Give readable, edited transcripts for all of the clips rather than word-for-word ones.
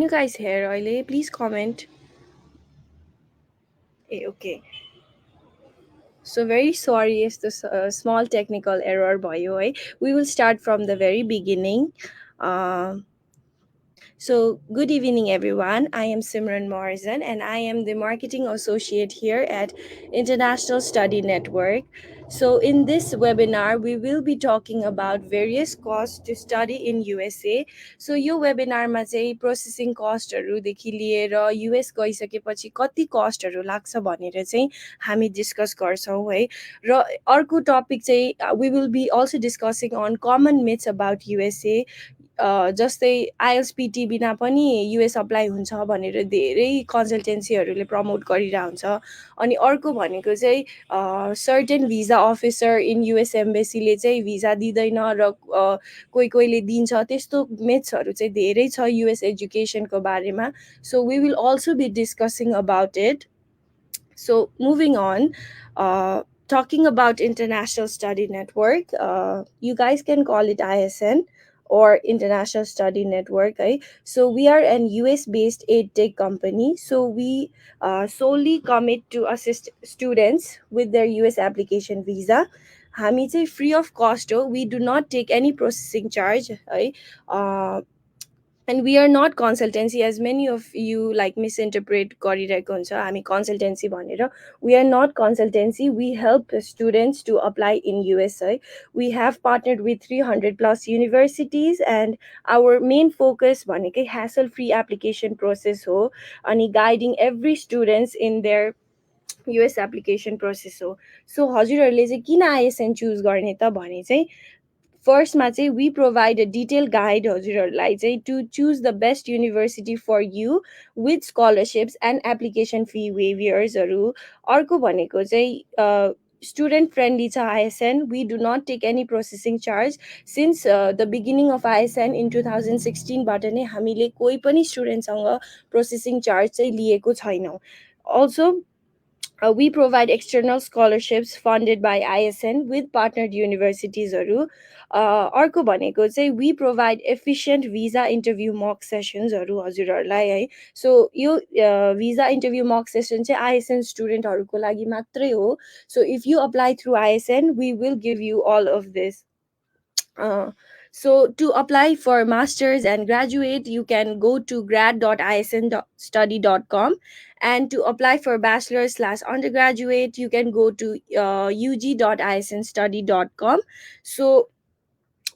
You guys hear Oile? Please comment. Okay. So very sorry if this small technical error भयो है. We will start from the very beginning. Um So, good evening, everyone. I am Simran Morrison, and I am the marketing associate here at International Study Network. So, in this webinar, we will be talking about various costs to study in USA. So, यो वेबिनारमा चाहिँ processing कस्टहरूदेखि लिएर US गइसकेपछि कति कस्टहरू लाग्छ भनेर चाहिँ हामी discuss गर्छौँ है र अर्को टपिक चाहिँ we will be also discussing on common myths about USA जस्तै आइएलएसपिटी बिना पनि युएस अप्लाई हुन्छ भनेर धेरै कन्सल्टेन्सीहरूले प्रमोट गरिरहेको हुन्छ अनि अर्को भनेको चाहिँ सर्टेन भिजा अफिसर इन युएस एम्बेसीले चाहिँ भिजा दिँदैन र कोही कोहीले दिन्छ त्यस्तो मेथ्सहरू चाहिँ धेरै छ युएस एजुकेसनको बारेमा so we will also be discussing about it so moving on, talking about International Study Network, you guys can call it ISN or International Study Network. So we are an US-based aid tech company. So we solely commit to assist students with their US application visa. हामी चाहिँ free of cost हो we do not take any processing charge है and we are not consultancy as many of you like misinterpret गरिरहेको हुन्छ हामी consultancy भनेर we are not consultancy we help students to apply in USA we have partnered with 300 plus universities and our main focus भनेकै hassle free application process हो अनि guiding every students in their US application process हो सो हजुरहरूले चाहिँ किन आइएसएन choose गर्ने त भने चाहिँ फर्स्टमा चाहिँ we provide a detail guide हजुरहरूलाई चाहिँ to choose the best university for you with scholarships and application fee वेभियर्सहरू अर्को भनेको चाहिँ स्टुडेन्ट फ्रेन्डली छ ISN we do not take any processing charge since the beginning of ISN in 2016बाट नै हामीले कोही पनि स्टुडेन्टसँग प्रोसेसिङ चार्ज चाहिँ लिएको छैनौँ also we provide external scholarships funded by ISN with partnered universities. अर्को भनेको चाहिँ we provide efficient visa interview mock sessions हजुरहरूलाई है सो यो visa interview mock session चाहिँ ISN स्टुडेन्टहरूको लागि मात्रै हो so if you apply through ISN we will give you all of this so to apply for masters and graduate you can go to grad.isnstudy.com and to apply for bachelor slash undergraduate you can go to ug.isnstudy.com so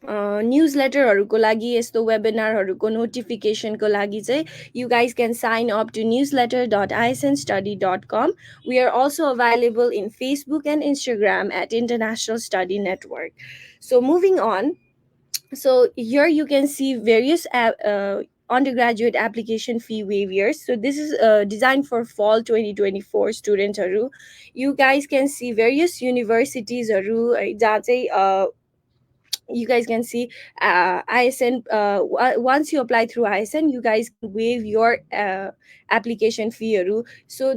न्युजलेटरहरूको लागि यस्तो वेबिनारहरूको नोटिफिकेसनको लागि चाहिँ you guys can sign up to newsletter.isnstudy.com we are also available in Facebook and Instagram at International Study Network so moving on so here you can see various undergraduate application fee waivers so this is designed for fall 2024 students you guys can see various universities जहाँ चाहिँ you guys can see ISN once you apply through ISN you guys can waive your application fee so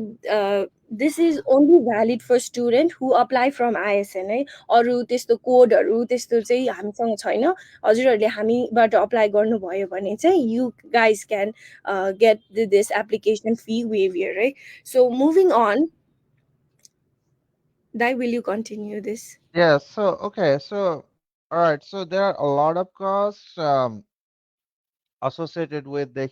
this is only valid for student who apply from ISN है अरू त्यस्तो कोडहरू त्यस्तो चाहिँ हामीसँग छैन हजुरहरूले हामीबाट अप्लाई गर्नुभयो भने चाहिँ you guys can get this application fee waiver right so moving on Dai will you continue this Yeah, so okay, so all right, so there are a lot of costs associated with the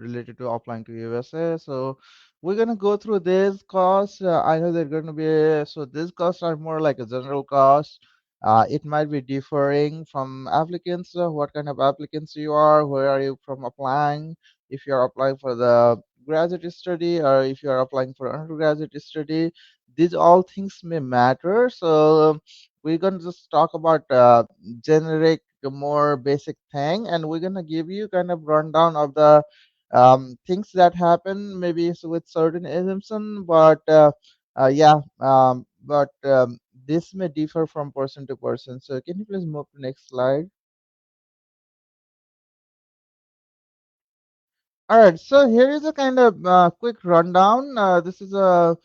related to applying to USA. So we're gonna go through these costs. I know they're gonna be so these costs are more like a general cost. It might be differing from applicants, what kind of applicants you are, where are you from applying, if you're applying for the graduate study or if you're applying for undergraduate study. These all things may matter. So we're gonna just talk about generic a more basic thing, and we're gonna give you kind of rundown of the things that happen, maybe with certain assumption, but yeah, but this may differ from person to person. So can you please move to next slide? All right, so here is a kind of quick rundown. This is a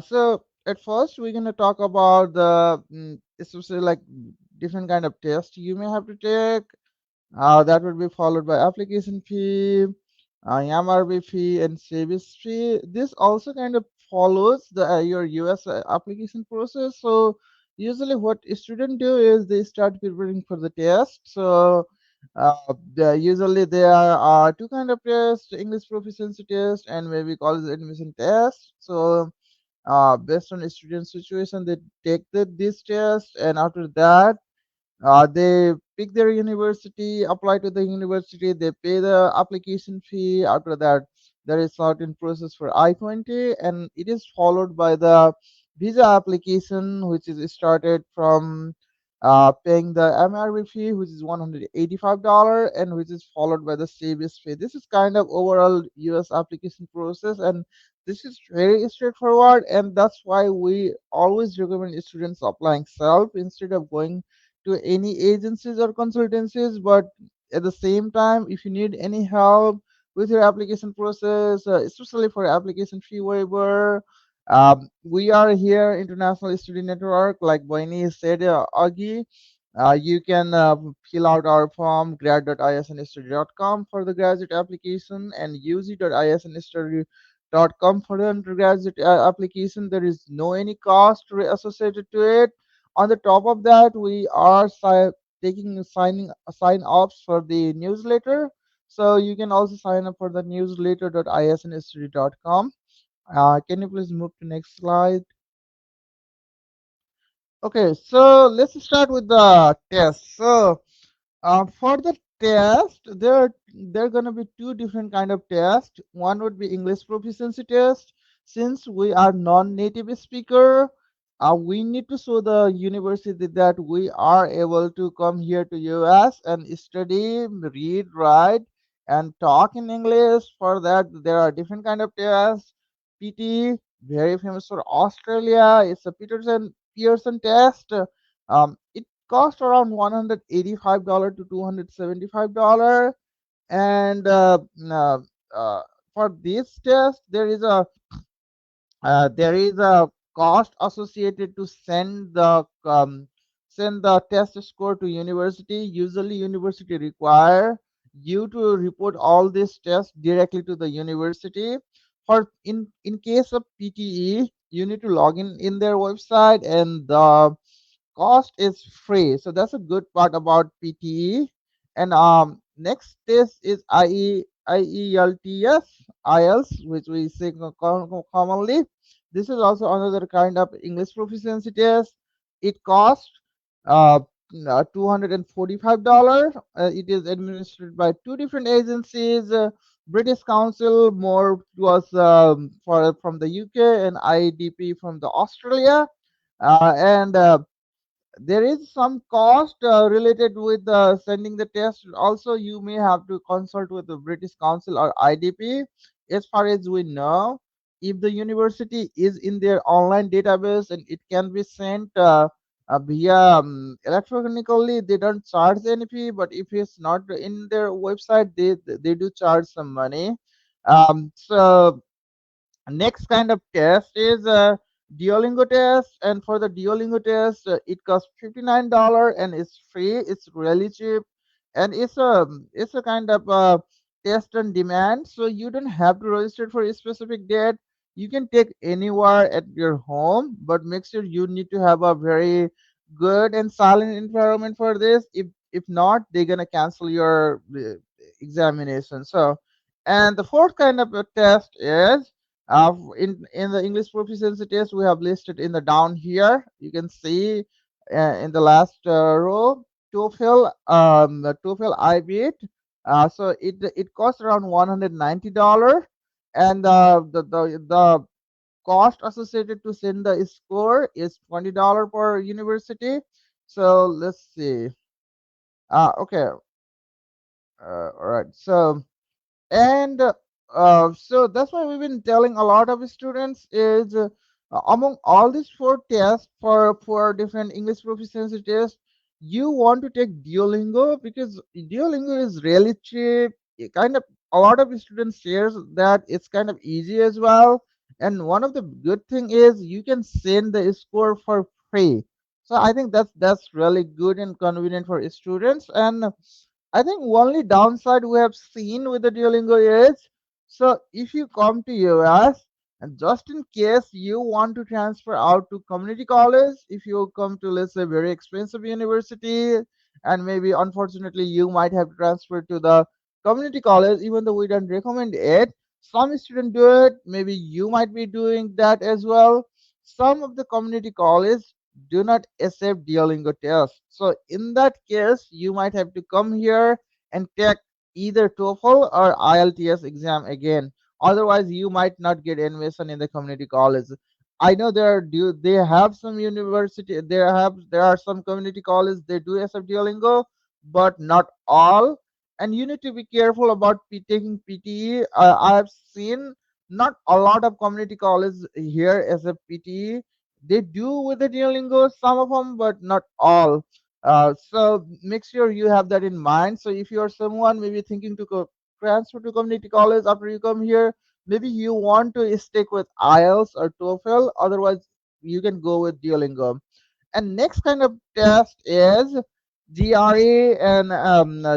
so at first we're gonna talk about the especially like different kind of tests you may have to take. That would be followed by application fee. MRB fee and service fee. This also kind of follows the your US application process. So usually what students do is they start preparing for the test. So usually there are two kind of tests: English proficiency test and maybe college admission test. So based on student situation, they take this test, and after that they pick their university, apply to the university, they pay the application fee. After that, there is certain process for I-20, and it is followed by the visa application, which is started from paying the MRB fee, which is $185, and which is followed by the service fee. This is kind of overall US application process, and this is very straightforward, and that's why we always recommend students applying self instead of going to any agencies or consultancies. But at the same time, if you need any help with your application process, especially for application fee waiver, we are here, International Student Network, like Boini said, Augie. You can fill out our form grad.isnstudy.com for the graduate application and uc.isnstudy.com for the undergraduate application. There is no any cost associated to it. On the top of that, we are taking sign ups for the newsletter. So you can also sign up for the newsletter.isnstudy.com. Can you please move to next slide? Okay, so let's start with the test. So for the test, there are gonna be two different kind of tests. One would be English proficiency test. Since we are non-native speaker, we need to show the university that we are able to come here to US and study, read, write, and talk in English. For that, there are different kind of tests. PT, very famous for Australia. It's a Pearson test. It cost around $185 to $275, and uh, uh, for this test there is a cost associated to send the test score to university. Usually university require you to report all these tests directly to the university. For in case of PTE, you need to log in their website, and the cost is free. So that's a good part about PTE. And next test is IELTS, which we say commonly. This is also another kind of English proficiency test. It costs uh, $245. It is administered by two different agencies. British Council more was for from the UK, and IDP from the Australia. And There is some cost related with sending the test. Also, you may have to consult with the British Council or IDP. As far as we know, if the university is in their online database and it can be sent via electronically, they don't charge any fee. But if it's not in their website, they do charge some money. So next kind of test is Duolingo test, and for the Duolingo test, it costs $59 and it's free. It's really cheap, and it's a kind of test on demand, so you don't have to register for a specific date. You can take anywhere at your home, but make sure you need to have a very good and silent environment for this. If not, they're gonna cancel your examination. So, and the fourth kind of a test is in the English proficiency test, we have listed in the down here. You can see in the last row, the TOEFL IBIT. So it costs around $190, and the cost associated to send the score is $20 per university. So let's see. Okay. All right. So that's why we've been telling a lot of students is among all these four tests for different English proficiency tests, you want to take Duolingo because Duolingo is really cheap. It kind of a lot of students shares that it's kind of easy as well. And one of the good thing is you can send the score for free. So I think that's really good and convenient for students. And I think only downside we have seen with the Duolingo is So if you come to US, and just in case you want to transfer out to community college, if you come to, let's say, very expensive university, and maybe unfortunately you might have to transfer to the community college, even though we don't recommend it, some students do it. Maybe you might be doing that as well. Some of the community college do not accept Duolingo test. So in that case, you might have to come here and take either TOEFL or IELTS exam again. Otherwise, you might not get admission in the community college. I know they have some university, there are some community colleges they do accept Duolingo, but not all. And you need to be careful about taking PTE. I have seen not a lot of community colleges here as a PTE. They do with the Duolingo, some of them, but not all. So make sure you have that in mind. So if you're someone maybe thinking to transfer to community college after you come here, maybe you want to stick with IELTS or TOEFL. Otherwise, you can go with Duolingo. And next kind of test is GRE, and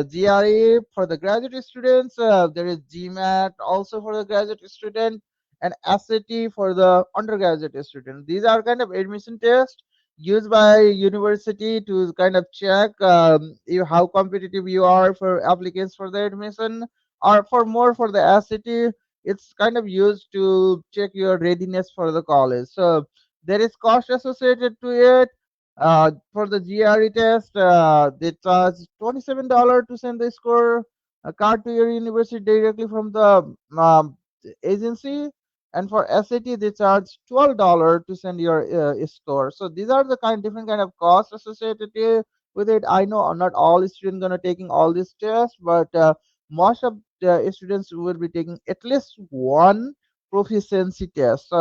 GRE for the graduate students. There is GMAT also for the graduate student, and SAT for the undergraduate student. These are kind of admission tests used by university to kind of check how competitive you are for applicants for the admission, or for more for the SAT. It's kind of used to check your readiness for the college. So there is cost associated to it. For the GRE test, they charge $27 to send the score card to your university directly from the agency, and for SAT they charge $12 to send your score. So these are the different kind of costs associated with it. I know not all students gonna taking all these tests, but most of the students will be taking at least one proficiency test.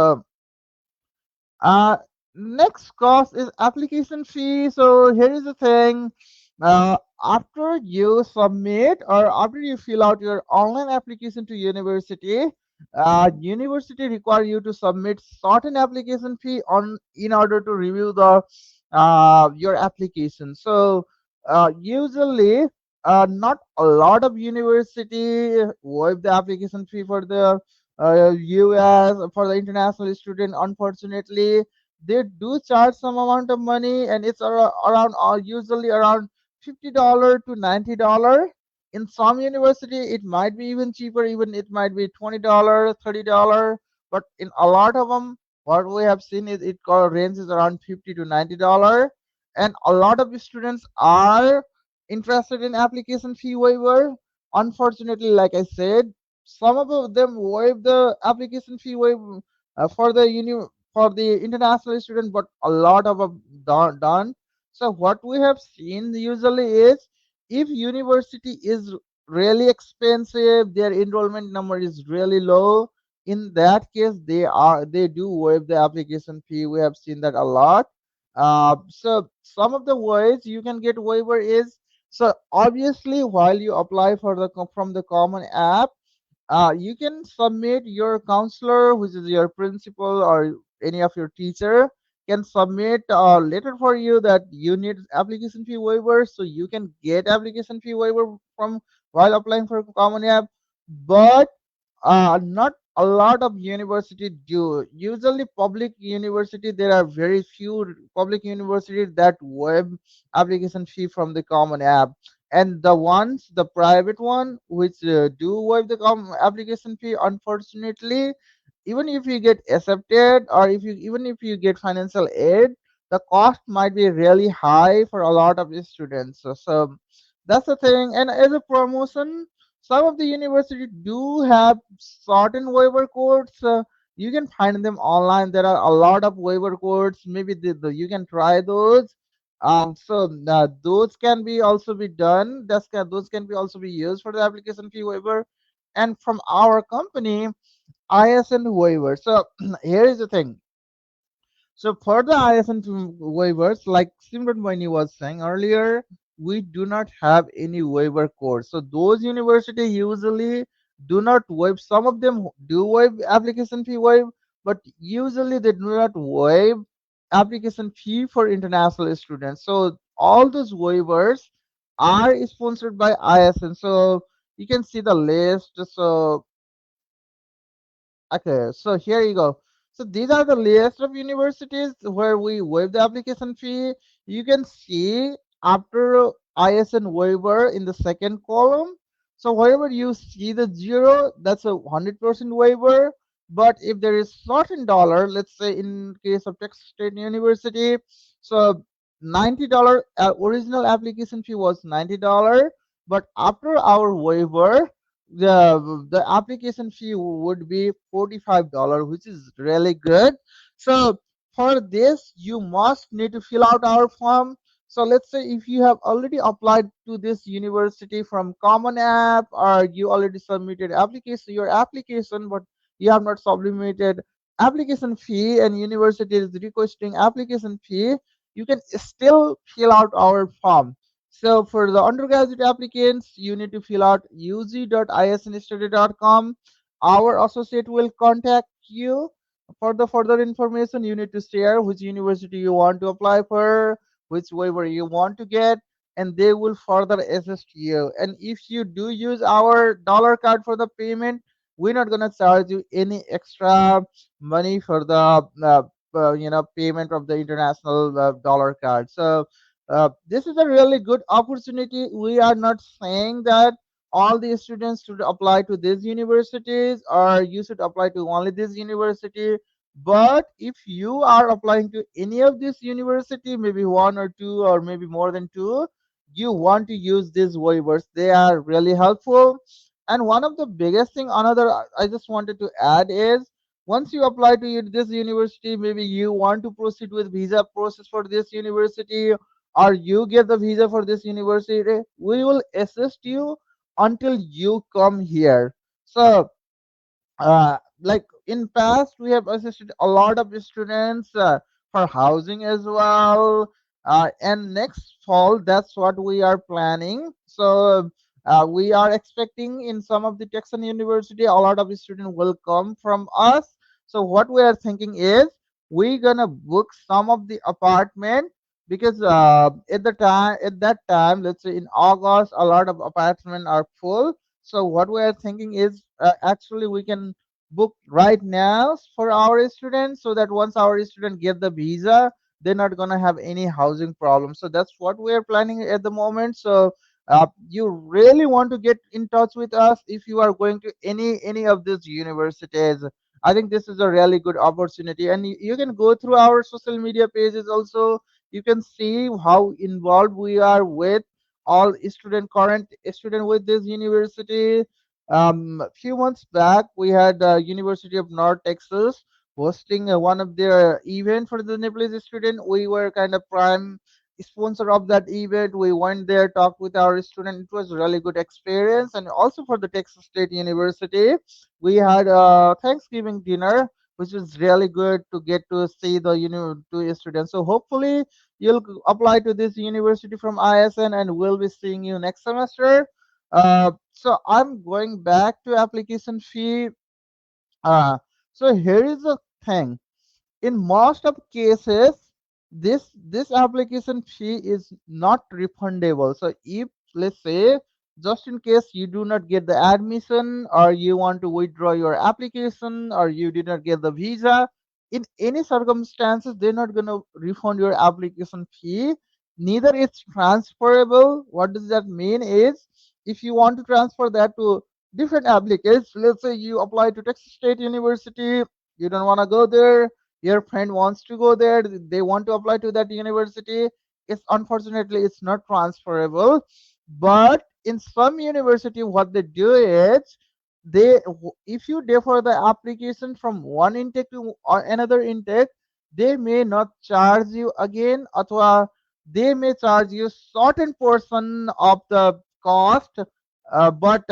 Uh, Next cost is application fee. So here is the thing. After you submit or after you fill out your online application to university, university require you to submit certain application fee on in order to review the your application. So usually not a lot of university waive the application fee for the US for the international student. Unfortunately, they do charge some amount of money, and it's around usually around $50 to $90. In some university, it might be even cheaper. Even it might be $20, $30. But in a lot of them, what we have seen is ranges around $50 to $90, and a lot of students are interested in application fee waiver. Unfortunately, like I said, some of them waive the application fee for the for the international student, but a lot of them done. So what we have seen usually is, if university is really expensive, their enrollment number is really low, in that case they do waive the application fee. We have seen that a lot. So some of the ways you can get waiver is, so obviously while you apply for the from the common app, you can submit your counselor, which is your principal or any of your teacher, can submit a letter for you that you need application fee waiver, so you can get application fee waiver from while applying for common app. But not a lot of university do. Usually, public university, there are very few public universities that waive application fee from the common app, and the ones, the private one, which do waive the application fee, unfortunately, even if you get accepted, or if you even if you get financial aid, the cost might be really high for a lot of students. So that's the thing. And as a promotion, some of the universities do have certain waiver codes. You can find them online. There are a lot of waiver codes. Maybe you can try those. Those can be also be done. Those can be also be used for the application fee waiver. And from our company, ISN waiver. So here is the thing. So for the ISN waivers, like Simran Moini was saying earlier, we do not have any waiver codes. So those universities usually do not waive. Some of them do waive application fee waive, but usually they do not waive application fee for international students. So all those waivers are sponsored by ISN. So you can see the list. So Okay, so here you go. So these are the list of universities where we waive the application fee. You can see after ISN waiver in the second column. So wherever you see the zero, that's a 100% waiver. But if there is certain dollar, let's say in case of Texas State University, so $90 original application fee was $90, but after our waiver, the application fee would be $45, which is really good. So for this you must need to fill out our form. So let's say if you have already applied to this university from Common App, or you already submitted application your application, but you have not submitted application fee and university is requesting application fee, you can still fill out our form. So for the undergraduate applicants, you need to fill out uz.isnstudy.com. Our associate will contact you for the further information. You need to share which university you want to apply for, which waiver you want to get, and they will further assist you. And if you do use our dollar card for the payment, we're not gonna charge you any extra money for the payment of the international dollar card. So this is a really good opportunity. We are not saying that all the students should apply to these universities or you should apply to only this university. But if you are applying to any of this university, maybe one or two or maybe more than two, you want to use these waivers. They are really helpful. And one of the biggest thing, another I just wanted to add is once you apply to this university, maybe you want to proceed with visa process for this university or you get the visa for this university, we will assist you until you come here. So like in past we have assisted a lot of students for housing as well, and next fall that's what we are planning. So we are expecting in some of the Texan University a lot of students will come from us. So what we are thinking is we're gonna book some of the apartment because at that time, let's say in August, a lot of apartments are full. So what we are thinking is actually we can book right now for our students so that once our student get the visa, they're not gonna have any housing problems. So that's what we are planning at the moment. So you really want to get in touch with us if you are going to any of these universities. I think this is a really good opportunity, and you can go through our social media pages also. You can see how involved we are with all student current student with this university. A few months back, we had University of North Texas hosting one of their event for the Nepalese student. We were kind of prime sponsor of that event. We went there, talked with our student. It was a really good experience. And also for the Texas State University, we had a Thanksgiving dinner, which was really good to get to see the to students. So hopefully you'll apply to this university from ISN, and we'll be seeing you next semester. So I'm going back to application fee. Uh, so here is the thing. In most of cases, this application fee is not refundable. So if let's say just in case you do not get the admission or you want to withdraw your application or you did not get the visa, in any circumstances they're not going to refund your application fee. Neither it's transferable. What does that mean is if you want to transfer that to different applicants, let's say you apply to Texas State University, you don't want to go there, your friend wants to go there, they want to apply to that university, it's unfortunately it's not transferable. But in some university what they do is if you defer the application from one intake to another intake, they may not charge you again, or they may charge you certain portion of the cost. But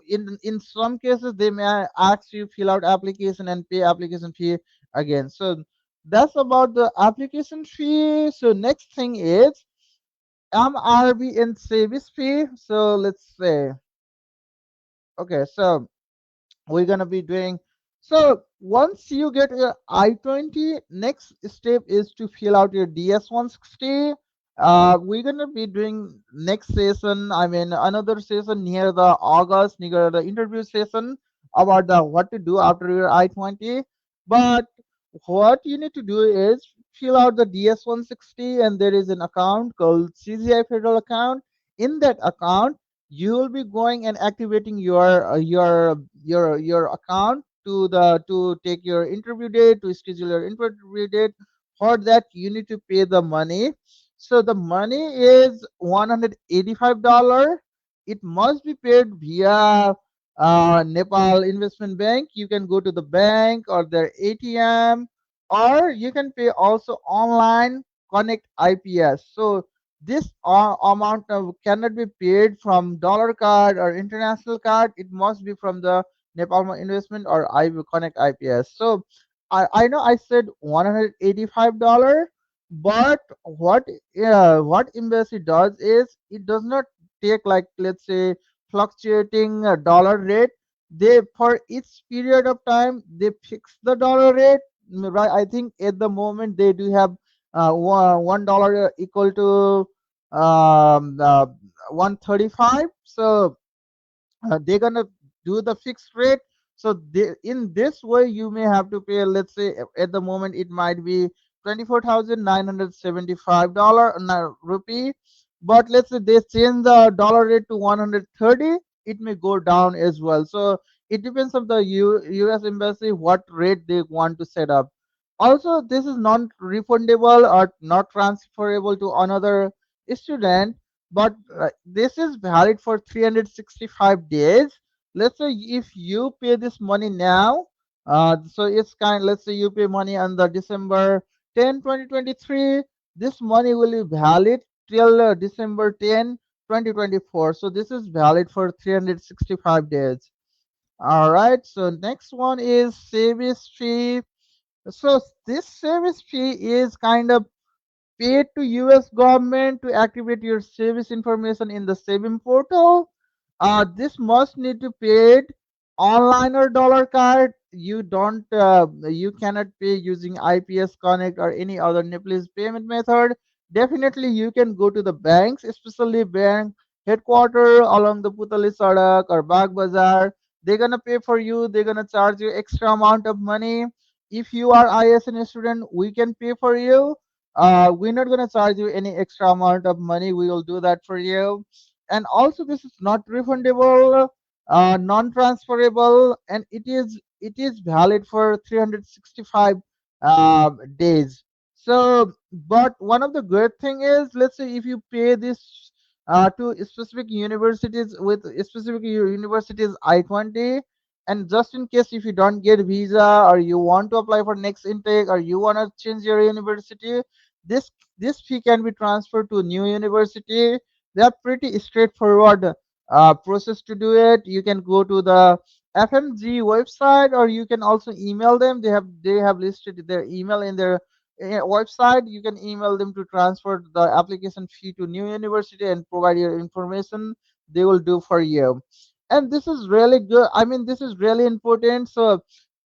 in some cases they may ask you fill out application and pay application fee again. So that's about the application fee. So next thing is MRB and service fee. So let's say, okay, so we're gonna be doing. So once you get your I-20, next step is to fill out your DS-160. We're gonna be doing next session. I mean, another session near the August, near the interview session. about the what to do after your I-20. But what you need to do is fill out the DS-160, and there is an account called CGI Federal account. In that account, you will be going and activating your account to take your interview date, to schedule your interview date. For that, you need to pay the money. So the money is $185. It must be paid via Nepal Investment Bank. You can go to the bank or their ATM, or you can pay also online Connect IPS. So this amount cannot be paid from dollar card or international card. It must be from the Nepal Investment or Connect IPS. So I know I said $185, but what embassy does is it does not take, like, let's say, fluctuating dollar rate. They, for each period of time, they fix the dollar rate. Right, I think at the moment they do have $1 equal to 135. So they're gonna do the fixed rate. So in this way, you may have to pay, let's say, at the moment it might be $24,975 rupee. But let's say they change the dollar rate to 130, it may go down as well. So it depends on the US embassy what rate they want to set up. Also, this is non-refundable or not transferable to another student, but this is valid for 365 days. Let's say if you pay this money now, so it's kind, let's say you pay money on the December 10, 2023. This money will be valid till December 10, 2024. So this is valid for 365 days. All right, so next one is service fee. So this service fee is kind of paid to US government to activate your service information in the saving portal. This must need to paid online or dollar card. You cannot pay using IPS Connect or any other Nepalese payment method. Definitely, you can go to the banks, especially bank headquarter along the Putali Sadak or Bagh Bazaar. They're gonna pay for you. They're gonna charge you extra amount of money. If you are ISN student, we can pay for you. We're not going to charge you any extra amount of money. We will do that for you. And also, this is not refundable, non-transferable, and it is valid for 365 days. So, but one of the good thing is, let's say if you pay this to specific universities with specific universities I-20, and just in case if you don't get visa or you want to apply for next intake or you want to change your university, this this fee can be transferred to new university. They are pretty straightforward process to do it. You can go to the FMG website, or you can also email them. They have listed their email in their website. You can email them to transfer the application fee to new university and provide your information. They will do for you. And this is really good. I mean, this is really important. So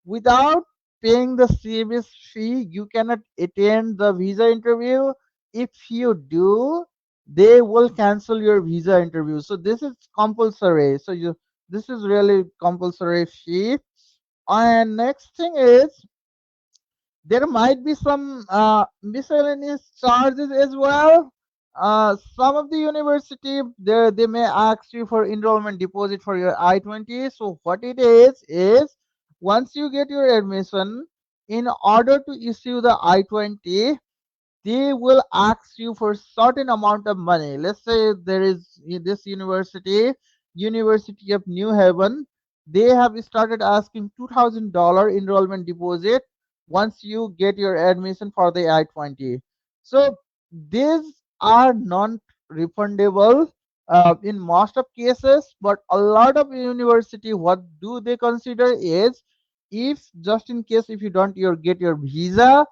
without paying the service fee, you cannot attend the visa interview. If you do, they will cancel your visa interview. So this is compulsory. So you this is really compulsory fee. And next thing is, there might be some miscellaneous charges as well. Some of the university, they may ask you for enrollment deposit for your I-20. So what it is once you get your admission, in order to issue the I-20, they will ask you for certain amount of money. Let's say there is this University of New Haven. They have started asking $2,000 enrollment deposit once you get your admission for the I-20. So these are non-refundable in most of cases, but a lot of university, what do they consider is, if just in case if you don't get your visa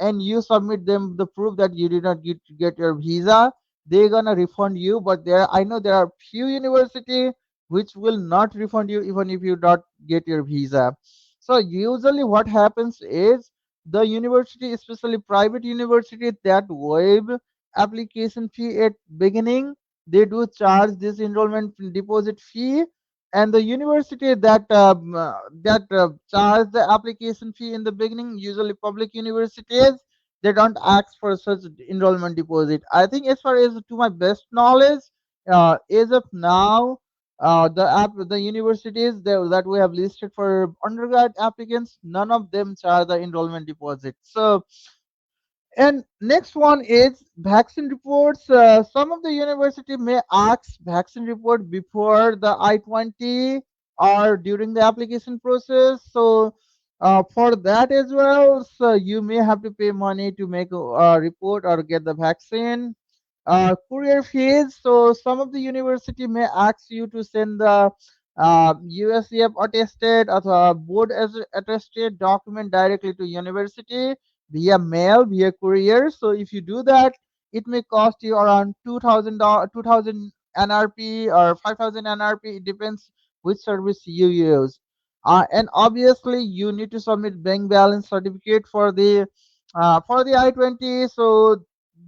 and you submit them the proof that you did not get your visa, they're gonna refund you. But I know there are few university which will not refund you even if you don't get your visa. So usually what happens is, the university, especially private university, that waive application fee at beginning. They do charge this enrollment deposit fee. and the university that charge the application fee in the beginning, usually public universities, they don't ask for such enrollment deposit. I think, as far as to my best knowledge, as of now, the universities that we have listed for undergrad applicants, none of them charge the enrollment deposit. So, and next one is vaccine reports. Some of the university may ask vaccine report before the I-20 or during the application process. So for that as well, so you may have to pay money to make a report or get the vaccine. Courier fees. So some of the university may ask you to send the USCF attested or board as attested document directly to university via mail, via courier. So if you do that, it may cost you around 2000 NRP or 5000 NRP. It depends which service you use. And obviously, you need to submit bank balance certificate for the I-20. So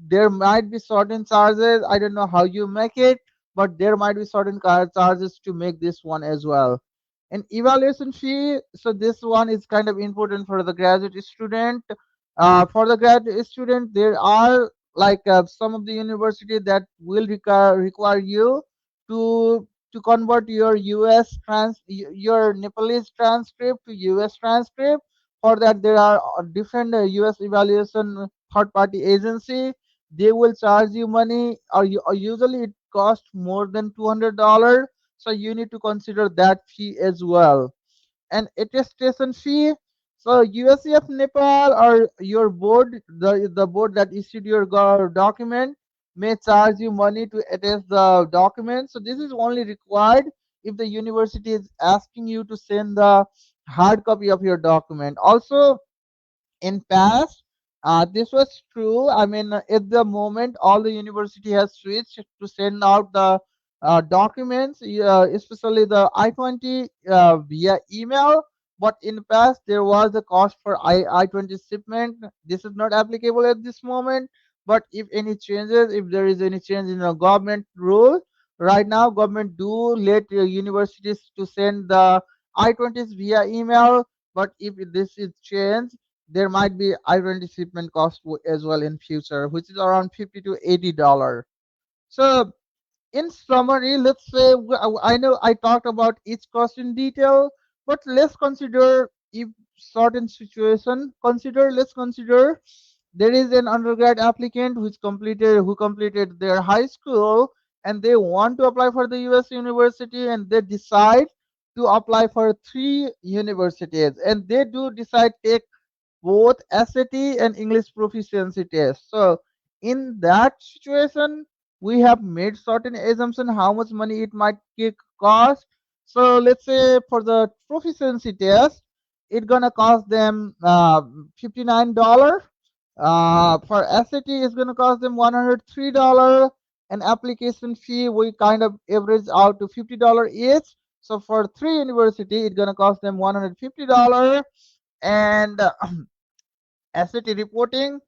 there might be certain charges. I don't know how you make it, but there might be certain charges to make this one as well. And evaluation fee. So this one is kind of important for the graduate student. For the graduate student, there are like some of the university that will require you to convert your your Nepalese transcript to US transcript. For that, there are different US evaluation third party agency. They will charge you money, or usually it costs more than $200. So you need to consider that fee as well. And attestation fee. So USCF Nepal or your board, the board that issued your document, may charge you money to attest the document. So this is only required if the university is asking you to send the hard copy of your document. Also, in past, this was true. I mean, at the moment all the university has switched to send out the documents, especially the I-20 via email. But in past there was a cost for I-20 shipment. This is not applicable at this moment. But if any changes, if there is any change in the government rule, right now government do let universities to send the I-20s via email. But if this is changed, there might be I-20 shipment cost as well in future, which is around 50 to $80. So in summary, let's say I know I talked about each cost in detail, but let's consider if certain situation. Let's consider there is an undergrad applicant who completed their high school and they want to apply for the US university, and they decide to apply for three universities, and they do decide take both SAT and English proficiency test. So in that situation, we have made certain assumption how much money it might cost. So let's say for the proficiency test, it gonna cost them $59. For SAT, it's gonna cost them $103. And application fee we kind of average out to $50 each. So for three university, it's gonna cost them $150. And SAT reporting,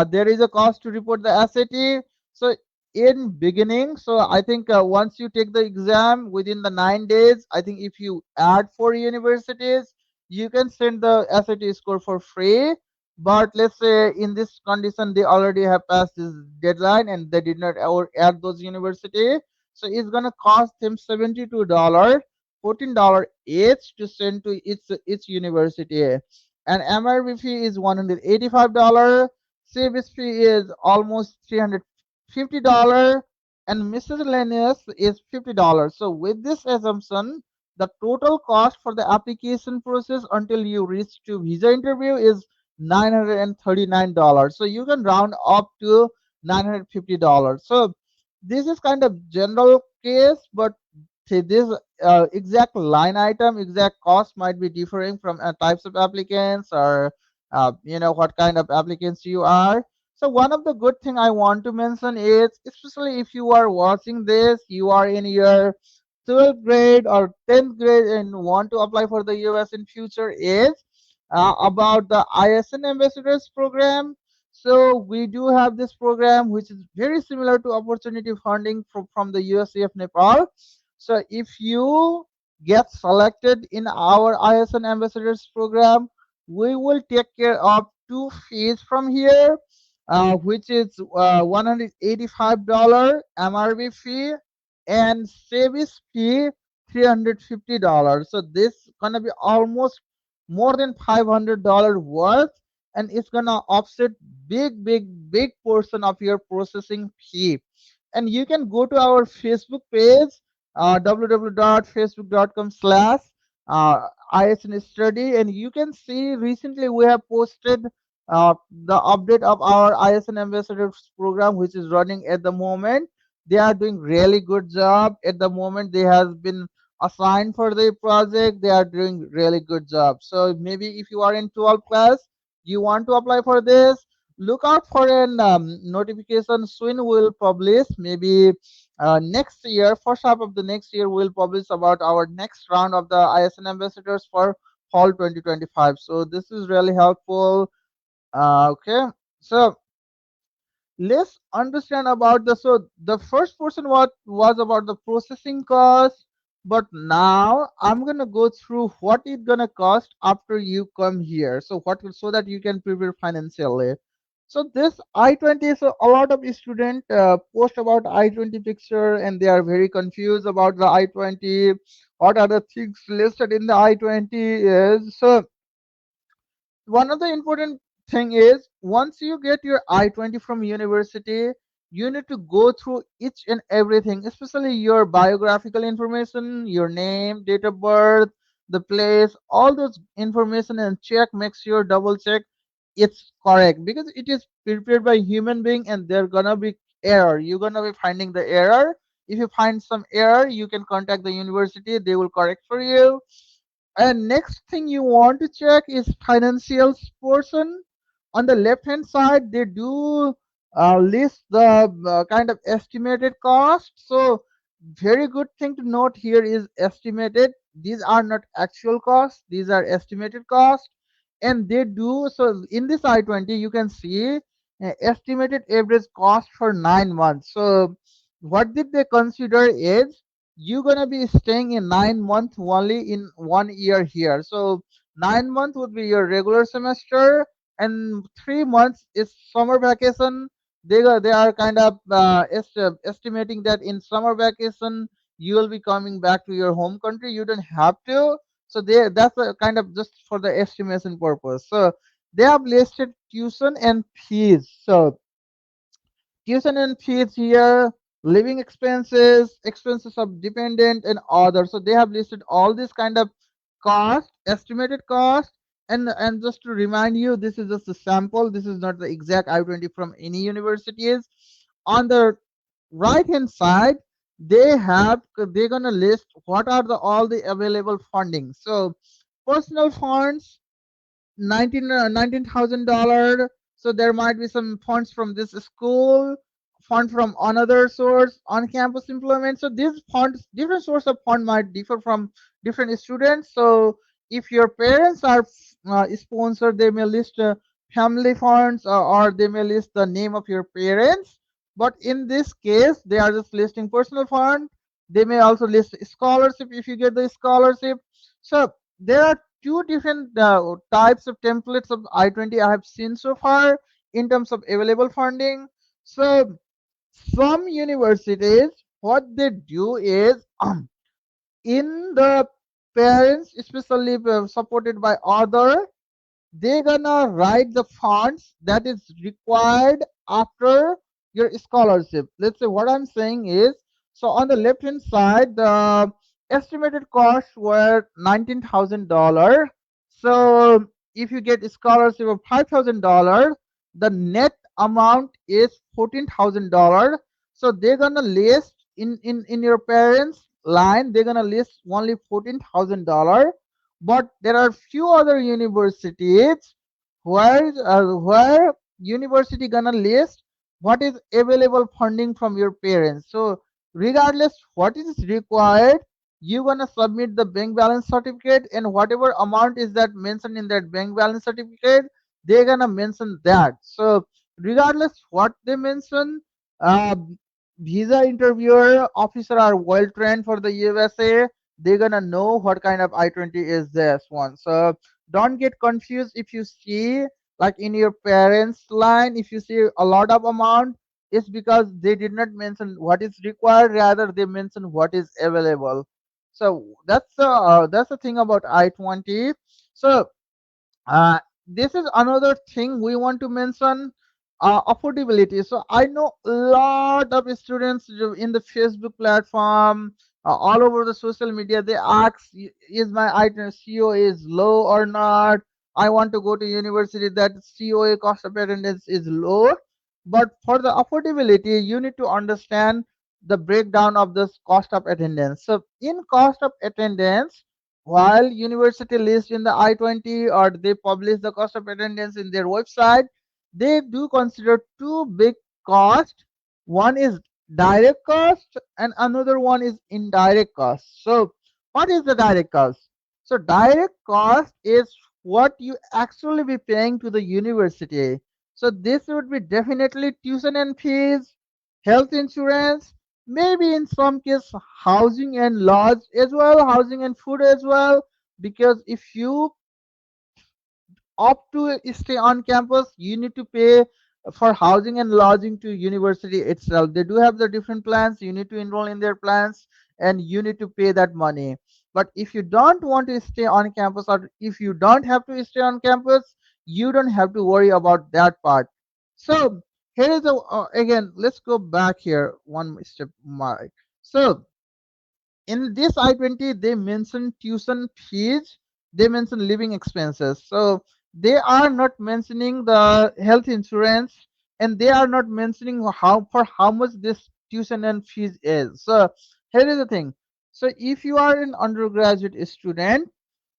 there is a cost to report the SAT. So in beginning, so I think once you take the exam within the 9 days, I think if you add four universities, you can send the SAT score for free. But let's say in this condition they already have passed this deadline and they did not add those universities, so it's gonna cost them $72, $14 each to send to each university. And MRB fee is $185. Service fee is almost $350, and miscellaneous is $50. So with this assumption, the total cost for the application process until you reach to visa interview is $939. So you can round up to $950. So this is kind of general case, but this exact line item, exact cost might be differing from types of applicants, or what kind of applicants you are. So one of the good thing I want to mention is, especially if you are watching this, you are in your 12th grade or 10th grade and want to apply for the US in future, is about the ISN ambassadors program. So we do have this program which is very similar to opportunity funding from the USCF Nepal. So if you get selected in our ISN ambassadors program, we will take care of two fees from here, which is $185 MRB fee and service fee $350. So this gonna be almost more than $500 worth, and it's gonna offset big portion of your processing fee. And you can go to our Facebook page, www.facebook.com/, ISN study, and you can see recently we have posted the update of our ISN ambassadors program, which is running at the moment. They are doing really good job at the moment. They have been assigned for the project. They are doing really good job. So maybe if you are in 12th class, you want to apply for this, look out for an notification soon. We'll publish maybe next year, first half of the next year, we'll publish about our next round of the ISN ambassadors for fall 2025. So this is really helpful. Okay, so let's understand about the, so the first portion what was about the processing cost, but now I'm gonna go through what it gonna cost after you come here, so what so that you can prepare financially. So this I-20, so a lot of student post about I-20 picture and they are very confused about the I-20. What are the things listed in the I-20 is, so one of the important thing is once you get your I-20 from university, you need to go through each and everything, especially your biographical information, your name, date of birth, the place, all those information, and check, make sure, double check it's correct, because it is prepared by human being and there gonna be error. You're gonna be finding the error. If you find some error, you can contact the university, they will correct for you. And next thing you want to check is financial portion. On the left hand side, they do list the kind of estimated cost. So very good thing to note here is estimated. These are not actual costs. These are estimated costs. And they do, so in this I-20, you can see estimated average cost for 9 months. So what did they consider is you're gonna be staying in 9 months only in 1 year here. So 9 months would be your regular semester, and 3 months is summer vacation. They are kind of estimating that in summer vacation you will be coming back to your home country. You don't have to. So they, that's a kind of just for the estimation purpose. So they have listed tuition and fees. So tuition and fees here, living expenses, expenses of dependent and others. So they have listed all this kind of cost, estimated cost. And just to remind you, this is just a sample. This is not the exact I-20 from any universities. On the right hand side, they're gonna list what are the all the available funding. So personal funds, $19,000. So there might be some funds from this school, fund from another source, on campus employment. So these funds, different source of fund might differ from different students. So if your parents are sponsored, they may list family funds, or they may list the name of your parents. But in this case, they are just listing personal fund. They may also list scholarship if you get the scholarship. So there are two different types of templates of I-20 I have seen so far in terms of available funding. So some universities, what they do is in the parents, especially supported by other, they're gonna write the funds that is required after your scholarship. Let's say what I'm saying is, so on the left hand side, the estimated costs were $19,000. So if you get a scholarship of $5,000, the net amount is $14,000. So they're gonna list in your parents line, they're gonna list only $14,000. But there are few other universities where university gonna list what is available funding from your parents. So regardless what is required, you gonna submit the bank balance certificate, and whatever amount is that mentioned in that bank balance certificate, they're gonna mention that. So regardless what they mention, uh, visa interviewer officer are well trained for the USA. they're gonna know what kind of I-20 is this one. So don't get confused if you see like in your parents line, if you see a lot of amount, it's because they did not mention what is required, rather they mention what is available. So that's the thing about I-20. So uh, this is another thing we want to mention, affordability. So I know a lot of students in the Facebook platform, all over the social media. They ask, Is my item CO is low or not? I want to go to university that COA cost of attendance is low. But for the affordability, you need to understand the breakdown of this cost of attendance. So in cost of attendance, while university list in the I-20 or they publish the cost of attendance in their website, they do consider two big costs. One is direct cost and another one is indirect cost. So what is the direct cost? So direct cost is what you actually be paying to the university. So this would be definitely tuition and fees, health insurance, maybe in some case housing and lodge as well, housing and food as well. Because if you opt to stay on campus, you need to pay for housing and lodging to university itself. They do have the different plans. You need to enroll in their plans and you need to pay that money. But if you don't want to stay on campus or if you don't have to stay on campus, you don't have to worry about that part. So here is a again, let's go back here one step, Mike. So in this I-20, they mention tuition fees, they mention living expenses. So they are not mentioning the health insurance and they are not mentioning how much this tuition and fees is. So here is the thing. So if you are an undergraduate student,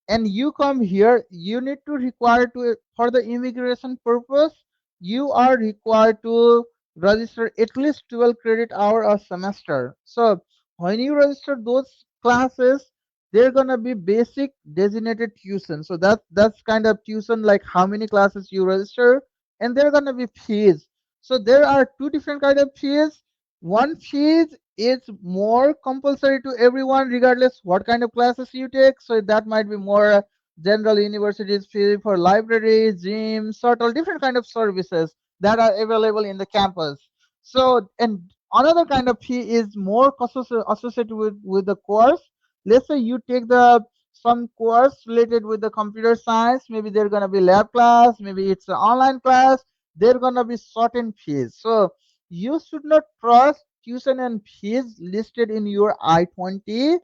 and you come here, you need to require to for the immigration purpose, you are required to register at least 12 credit hour a semester. So when you register those classes, they're gonna be basic designated tuition. So that's kind of tuition, like how many classes you register, and they're gonna be fees. So there are two different kind of fees. One fees is more compulsory to everyone regardless what kind of classes you take. So that might be more general universities fee for library, gym, sort of different kind of services that are available in the campus. So and another kind of fee is more associated with the course. Let's say you take the some course related with the computer science, maybe they're gonna be lab class, maybe it's an online class, they're gonna be certain fees. So you should not trust tuition and fees listed in your I-20.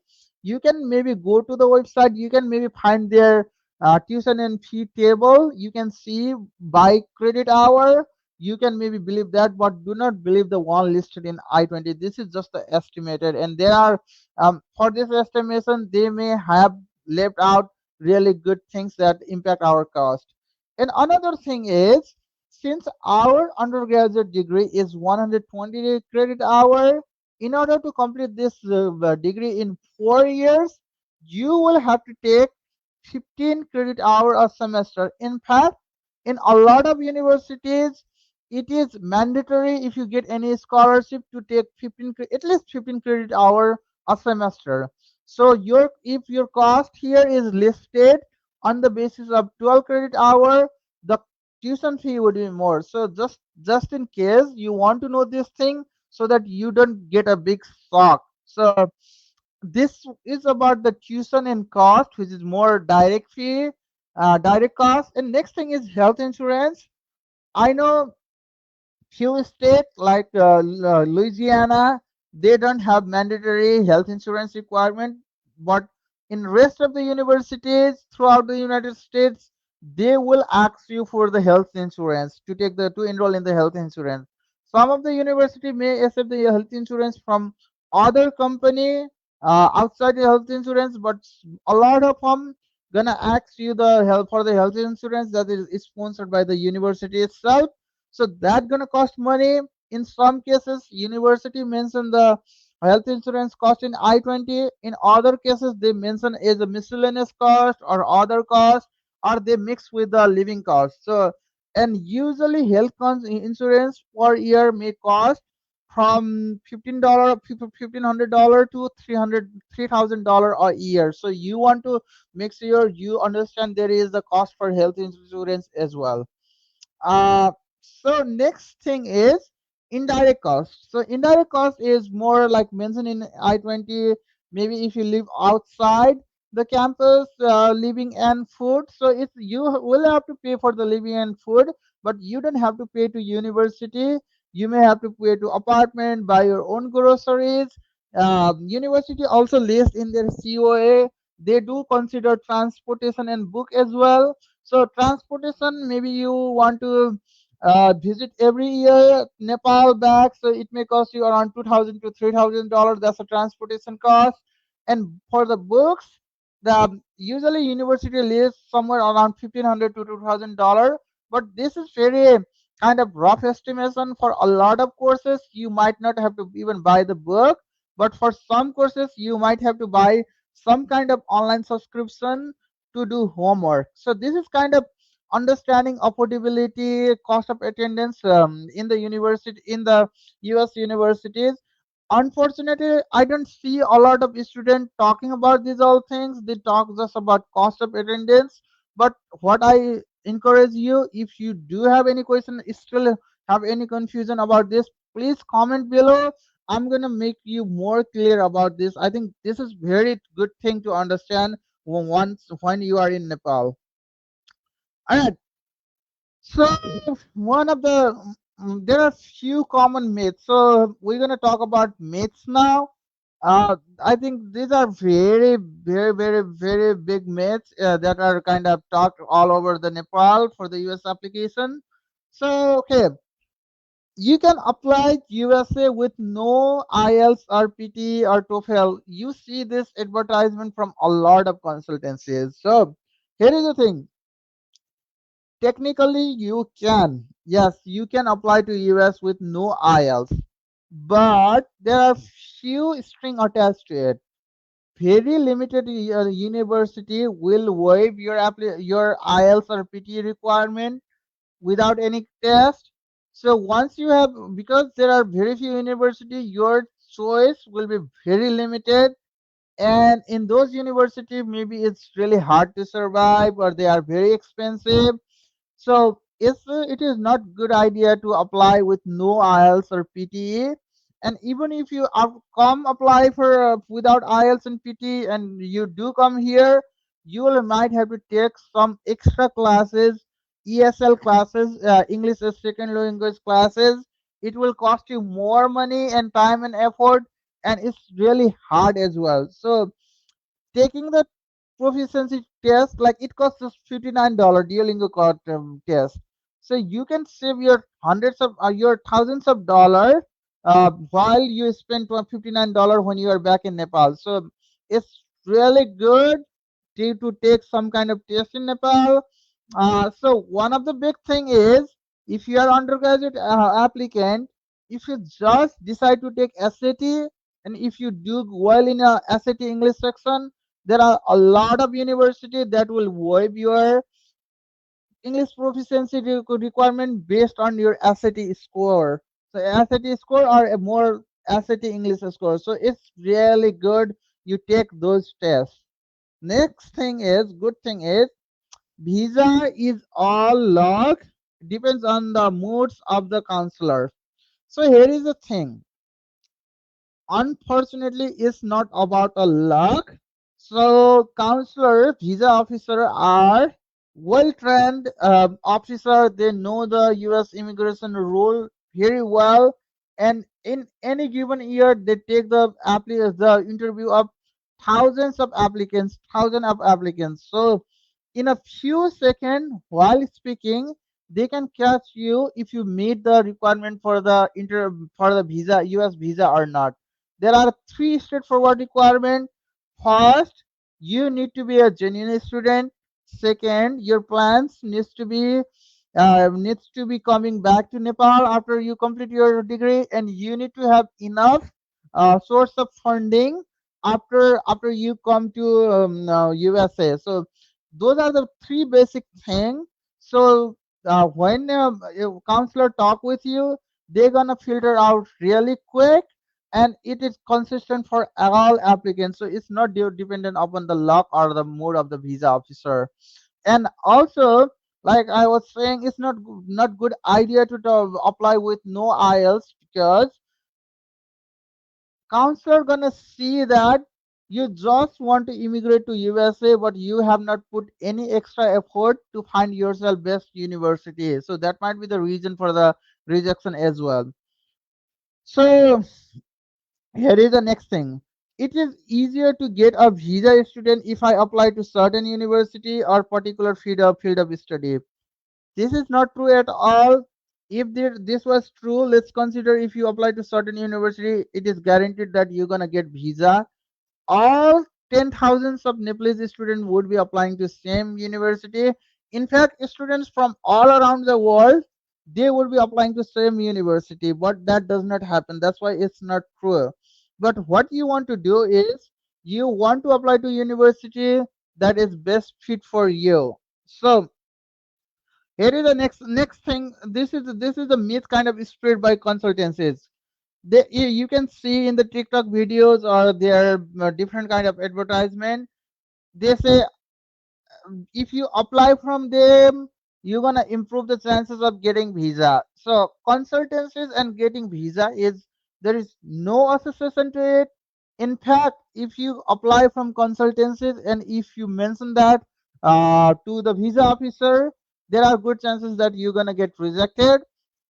You can maybe go to the website, you can maybe find their tuition and fee table. You can see by credit hour. You can maybe believe that, but do not believe the one listed in I-20. This is just the estimated, and there are for this estimation they may have left out really good things that impact our cost. And another thing is, since our undergraduate degree is 120 credit hour, in order to complete this degree in 4 years, you will have to take 15 credit hour a semester. In fact, in a lot of universities, it is mandatory if you get any scholarship to take at least 15 credit hour a semester. So your if your cost here is listed on the basis of 12 credit hour, the tuition fee would be more. So just in case you want to know this thing so that you don't get a big shock. So this is about the tuition and cost, which is more direct fee, direct cost. And next thing is health insurance. I know few states like Louisiana, they don't have mandatory health insurance requirement, but in rest of the universities throughout the United States, they will ask you for the health insurance to take the to enroll in the health insurance. Some of the university may accept the health insurance from other company outside the health insurance, but a lot of them gonna ask you the help for the health insurance that is sponsored by the university itself. So that gonna cost money. In some cases, university mention the health insurance cost in I-20. In other cases, they mention as a miscellaneous cost or other cost, or they mix with the living cost. So and usually insurance per year may cost from $1,500 to 3,000 a year. So you want to make sure you understand there is the cost for health insurance as well. uh, so next thing is indirect cost. So indirect cost is more like mentioned in I-20. Maybe if you live outside the campus, living and food. So it's you will have to pay for the living and food, but you don't have to pay to university. You may have to pay to apartment, buy your own groceries. University also lists in their COA. They do consider transportation and book as well. So transportation, maybe you want to visit every year Nepal back, so it may cost you around 2,000 to 3,000 dollars. That's a transportation cost. And for the books, the usually university lists somewhere around 1,500 to $2,000. But this is very kind of rough estimation. For a lot of courses, you might not have to even buy the book, but for some courses, you might have to buy some kind of online subscription to do homework. So this is kind of understanding affordability, cost of attendance in the university in the US universities. Unfortunately, I don't see a lot of students talking about these all things. They talk just about cost of attendance. But what I encourage you, if you do have any question, still have any confusion about this, please comment below. I'm gonna make you more clear about this. I think this is very good thing to understand once when you are in Nepal. All right. So one of the there are few common myths. So we're gonna talk about myths now. I think these are very big myths that are kind of talked all over the Nepal for the US application. So okay, you can apply USA with no IELTS or PT or TOEFL. You see this advertisement from a lot of consultancies. So here is the thing. Technically, you can. Yes, you can apply to US with no IELTS, but there are few string attached to it. Very limited university will waive your IELTS or PT requirement without any test. So once you have, because there are very few university, your choice will be very limited. And in those universities, maybe it's really hard to survive or they are very expensive. So it is not good idea to apply with no IELTS or PTE. And even if you come apply for without IELTS and PTE and you do come here, you will might have to take some extra classes, ESL classes, English as second language classes. It will cost you more money and time and effort, and it's really hard as well. So taking the proficiency test, like it costs just $59 Duolingo test. So you can save your hundreds of your thousands of dollars while you spend $59 when you are back in Nepal. So it's really good to take some kind of test in Nepal. So one of the big thing is, if you are undergraduate applicant, if you just decide to take SAT, and if you do well in a SAT English section, there are a lot of university that will waive your English proficiency requirement based on your SAT score. So SAT score or a more SAT English score. So it's really good you take those tests. Next thing is, good thing is, visa is all luck, depends on the moods of the counselor. So here is the thing. Unfortunately, it's not about a luck. So counselor, visa officer are well trained officer. They know the US immigration rule very well, and in any given year they take the interview of thousands of applicants. So in a few seconds while speaking, they can catch you if you meet the requirement for the visa, US visa or not. There are three straightforward requirements. First, you need to be a genuine student. Second, your plans needs to be coming back to Nepal after you complete your degree, and you need to have enough source of funding after you come to USA. So those are the three basic things. So when a counselor talk with you, they're gonna filter out really quick, and it is consistent for all applicants. So it's not dependent upon the luck or the mood of the visa officer. And also, like I was saying, it's not good idea to apply with no IELTS, because counselor gonna see that you just want to immigrate to USA, but you have not put any extra effort to find yourself best university. So that might be the reason for the rejection as well. So here is the next thing. It is easier to get a visa student if I apply to certain university or particular field of study. This is not true at all. If this was true, let's consider if you apply to certain university, it is guaranteed that you're gonna get visa. All 10,000s of Nepalese students would be applying to same university. In fact, students from all around the world, they would be applying to same university, but that does not happen. That's why it's not true. But what you want to do is you want to apply to university that is best fit for you. So here is the next thing. This is the myth kind of spread by consultancies. You can see in the TikTok videos or their different kind of advertisement. They say if you apply from them, you're gonna improve the chances of getting visa. So consultancies and getting visa is, there is no association to it. In fact, if you apply from consultancies and if you mention that to the visa officer, there are good chances that you're gonna get rejected.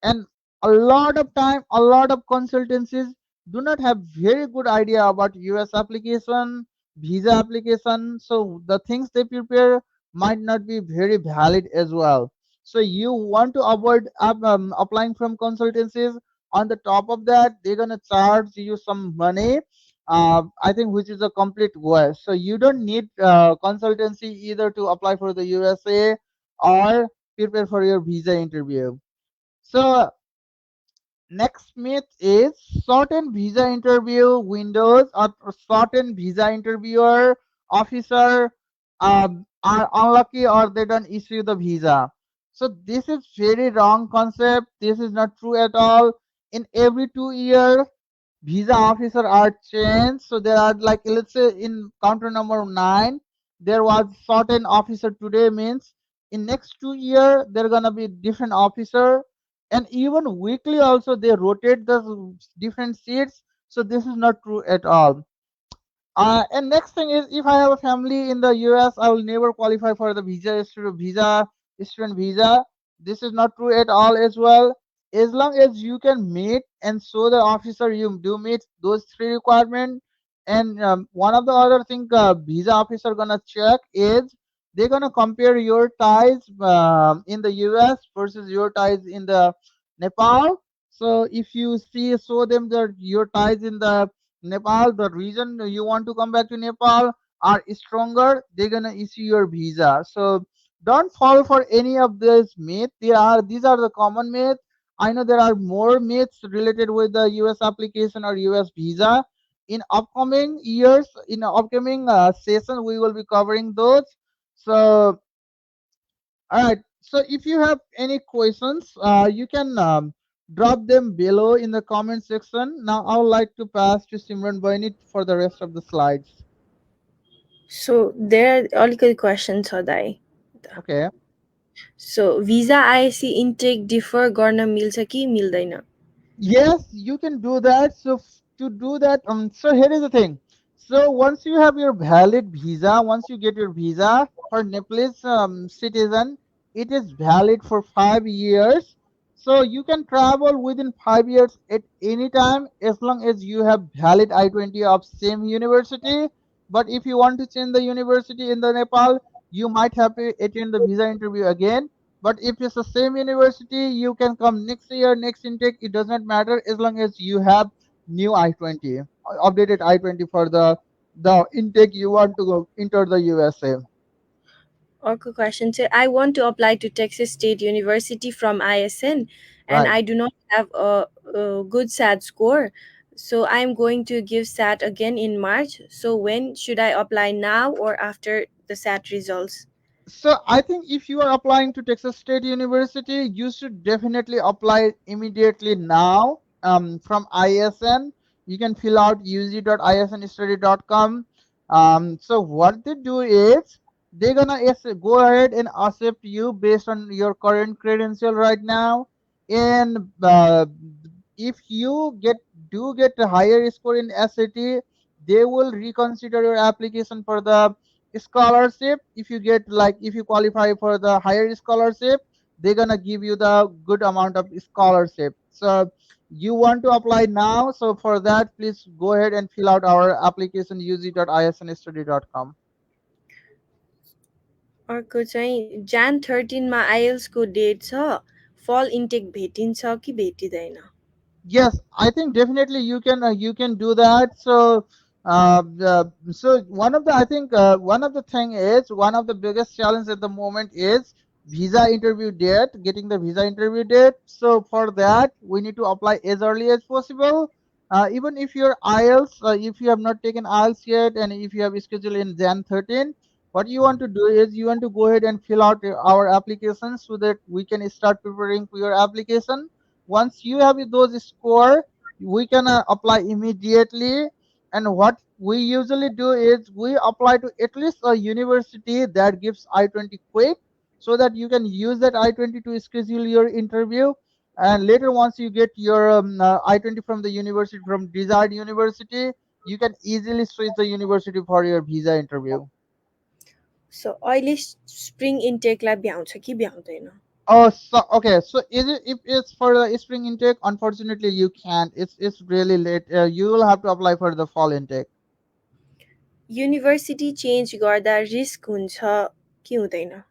And a lot of time, a lot of consultancies do not have very good idea about US application, visa application. So the things they prepare might not be very valid as well. So you want to avoid applying from consultancies. On the top of that, they're gonna charge you some money. I think which is a complete waste. So you don't need consultancy either to apply for the USA or prepare for your visa interview. So next myth is certain visa interview windows or certain visa interviewer officer are unlucky or they don't issue the visa. So this is very wrong concept. This is not true at all. In every 2 years, visa officer are changed. So there are, like, let's say in counter number 9, there was certain officer today, means in next 2 year there gonna be different officer, and even weekly also they rotate the different seats. So this is not true at all. And next thing is, if I have a family in the US, I will never qualify for the student visa. This is not true at all as well. As long as you can meet and show the officer you do meet those three requirements, and one of the other thing visa officer gonna check is they're gonna compare your ties in the US versus your ties in the Nepal. So if you see show them that your ties in the Nepal, the reason you want to come back to Nepal are stronger, they're gonna issue your visa. So don't fall for any of this myth. These are the common myths. I know there are more myths related with the US application or US visa. In upcoming years, in upcoming session, we will be covering those. So all right. So if you have any questions, you can drop them below in the comment section. Now I would like to pass to Simran Bainit for the rest of the slides. So there are all the questions Hodai. Okay. So visa IC intake differ गर्न मिल्छ कि मिल्दैन? Yes, you can do that. So to do that, so here is the thing. So once you have your valid visa, once you get your visa for Nepalese citizen, it is valid for 5 years. So you can travel within 5 years at any time as long as you have valid I-20 of same university. But if you want to change the university in the Nepal, you might have to attend the visa interview again. But if it's the same university, you can come next year, next intake. It does not matter as long as you have new I-20, updated I-20 for the intake you want to go enter the USA. अर्को question चाहिँ I want to apply to Texas State University from ISN and Right. I do not have a good SAT score. So I am going to give SAT again in March. So when should I apply, now or after the SAT results? So I think if you are applying to Texas State University, you should definitely apply immediately now. From ISN, you can fill out uz.isnstudy.com. So what they do is they're gonna go ahead and accept you based on your current credential right now. And if you get a higher score in SAT, they will reconsider your application for the scholarship. If you get, like, if you qualify for the higher scholarship, they're gonna give you the good amount of scholarship. So you want to apply now, so for that, please go ahead and fill out our application uz.isnstudy.com. अर्को चाहिँ जान 13मा आइएल्सको date छ, फल intake भेटिन्छ कि भेटिँदैन? Yes, I think definitely you can do that. So one of the, I think one of the thing is, one of the biggest challenge at the moment is visa interview date, getting the visa interview date. So for that, we need to apply as early as possible. Even if your IELTS, if you have not taken IELTS yet, and if you have scheduled in Jan 13, what you want to do is you want to go ahead and fill out our application so that we can start preparing for your application. Once you have those score, we can apply immediately. And what we usually do is we apply to at least a university that gives I-20 quick, so that you can use that I-20 to schedule your interview. And later, once you get your I-20 from the university, from desired university, you can easily switch the university for your visa interview. सो अहिले spring इन्टेकलाई भ्याउँछ कि भ्याउँदैन? Oh, so okay. So is it, if it's for the spring intake, unfortunately you can't. It's really late. You will have to apply for the fall intake. University change गर्दा risk हुन्छ कि हुँदैन?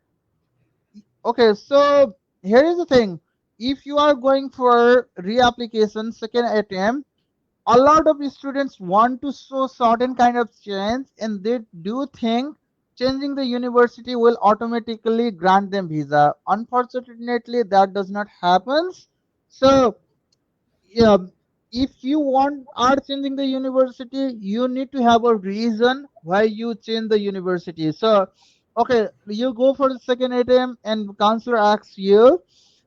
Okay, so here is the thing. If you are going for reapplication second attempt, a lot of students want to show certain kind of change, and they do think changing the university will automatically grant them visa. Unfortunately, that does not happen. So yeah, if you want are changing the university, you need to have a reason why you change the university. So okay, you go for the second attempt and counselor asks you,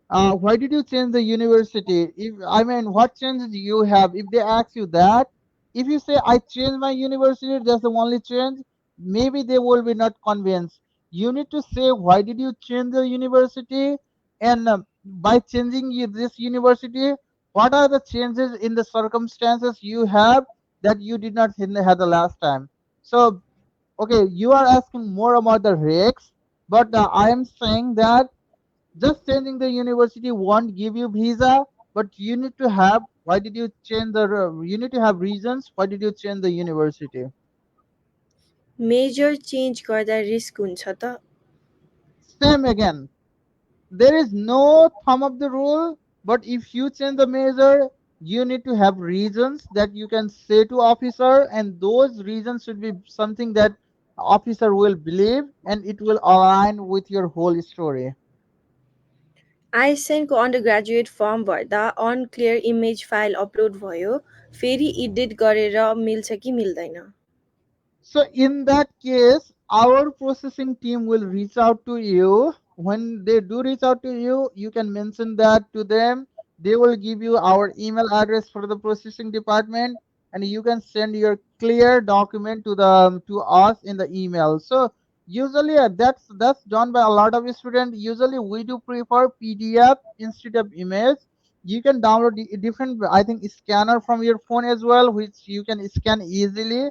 why did you change the university? If I mean, what changes you have? If they ask you that, if you say I changed my university, that's the only change, maybe they will be not convinced. You need to say why did you change the university, and by changing this university, what are the changes in the circumstances you have that you did not have the last time. So okay, you are asking more about the risks, but I am saying that just changing the university won't give you visa, but you need to have why did you change the you need to have reasons why did you change the university. Major change गर्दा risk हुन्छ त? Same again, there is no thumb of the rule, but if you change the major, you need to have reasons that you can say to officer, and those reasons should be something that officer will believe, and it will align with your whole story. आइएसएनको undergraduate form भर्दा unclear image file upload भयो, फेरि edit गरेर मिल्छ कि मिल्दैन? So in that case, our processing team will reach out to you. When they do reach out to you, you can mention that to them. They will give you our email address for the processing department, and you can send your clear document to us in the email. So usually that's done by a lot of students. Usually we do prefer PDF instead of image. You can download different, I think, scanner from your phone as well, which you can scan easily.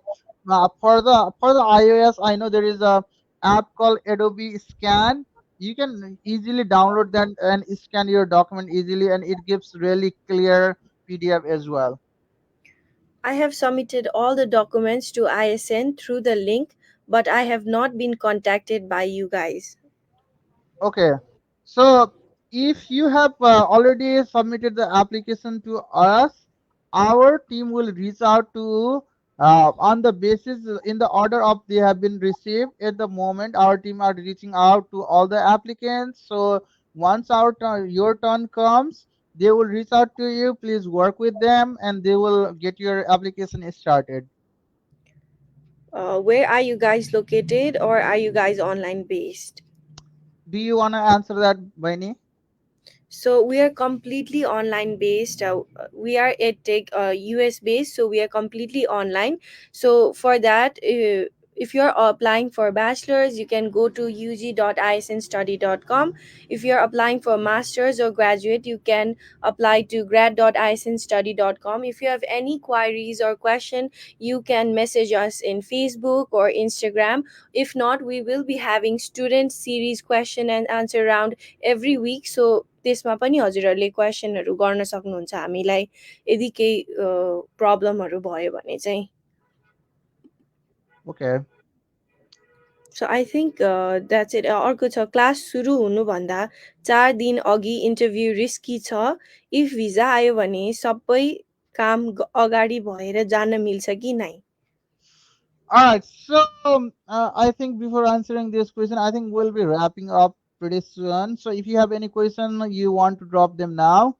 For the iOS, I know there is a app called Adobe Scan. You can easily download that and scan your document easily, and it gives really clear PDF as well. I have submitted all the documents to ISN through the link, but I have not been contacted by you guys. Okay, so if you have already submitted the application to us, our team will reach out to on the basis in the order of they have been received. At the moment, our team are reaching out to all the applicants. So once your turn comes, they will reach out to you. Please work with them, and they will get your application started. Where are you guys located, or are you guys online based? Do you want to answer that, Baini? So we are completely online based. We are at Tech US based, so we are completely online. So for that, if you're applying for bachelor's, you can go to ug.isnstudy.com. If you're applying for master's or graduate, you can apply to grad.isnstudy.com. If you have any queries or question, you can message us in Facebook or Instagram. If not, we will be having student series question and answer round every week. So त्यसमा पनि हजुरहरूले क्वेसनहरू गर्न सक्नुहुन्छ हामीलाई यदि केही प्रब्लमहरू भयो भने चाहिँ. Okay. So I think that's it. अर्को छ क्लास सुरु हुनुभन्दा 4 दिन अघि इन्टरभ्यू रिस्की छ. इफ भिजा आयो भने सबै काम अगाडि भएर जान मिल्छ कि नै? All right. So I think before answering this question, I think we'll be wrapping up pretty soon. So if you have any question, you want to drop them now.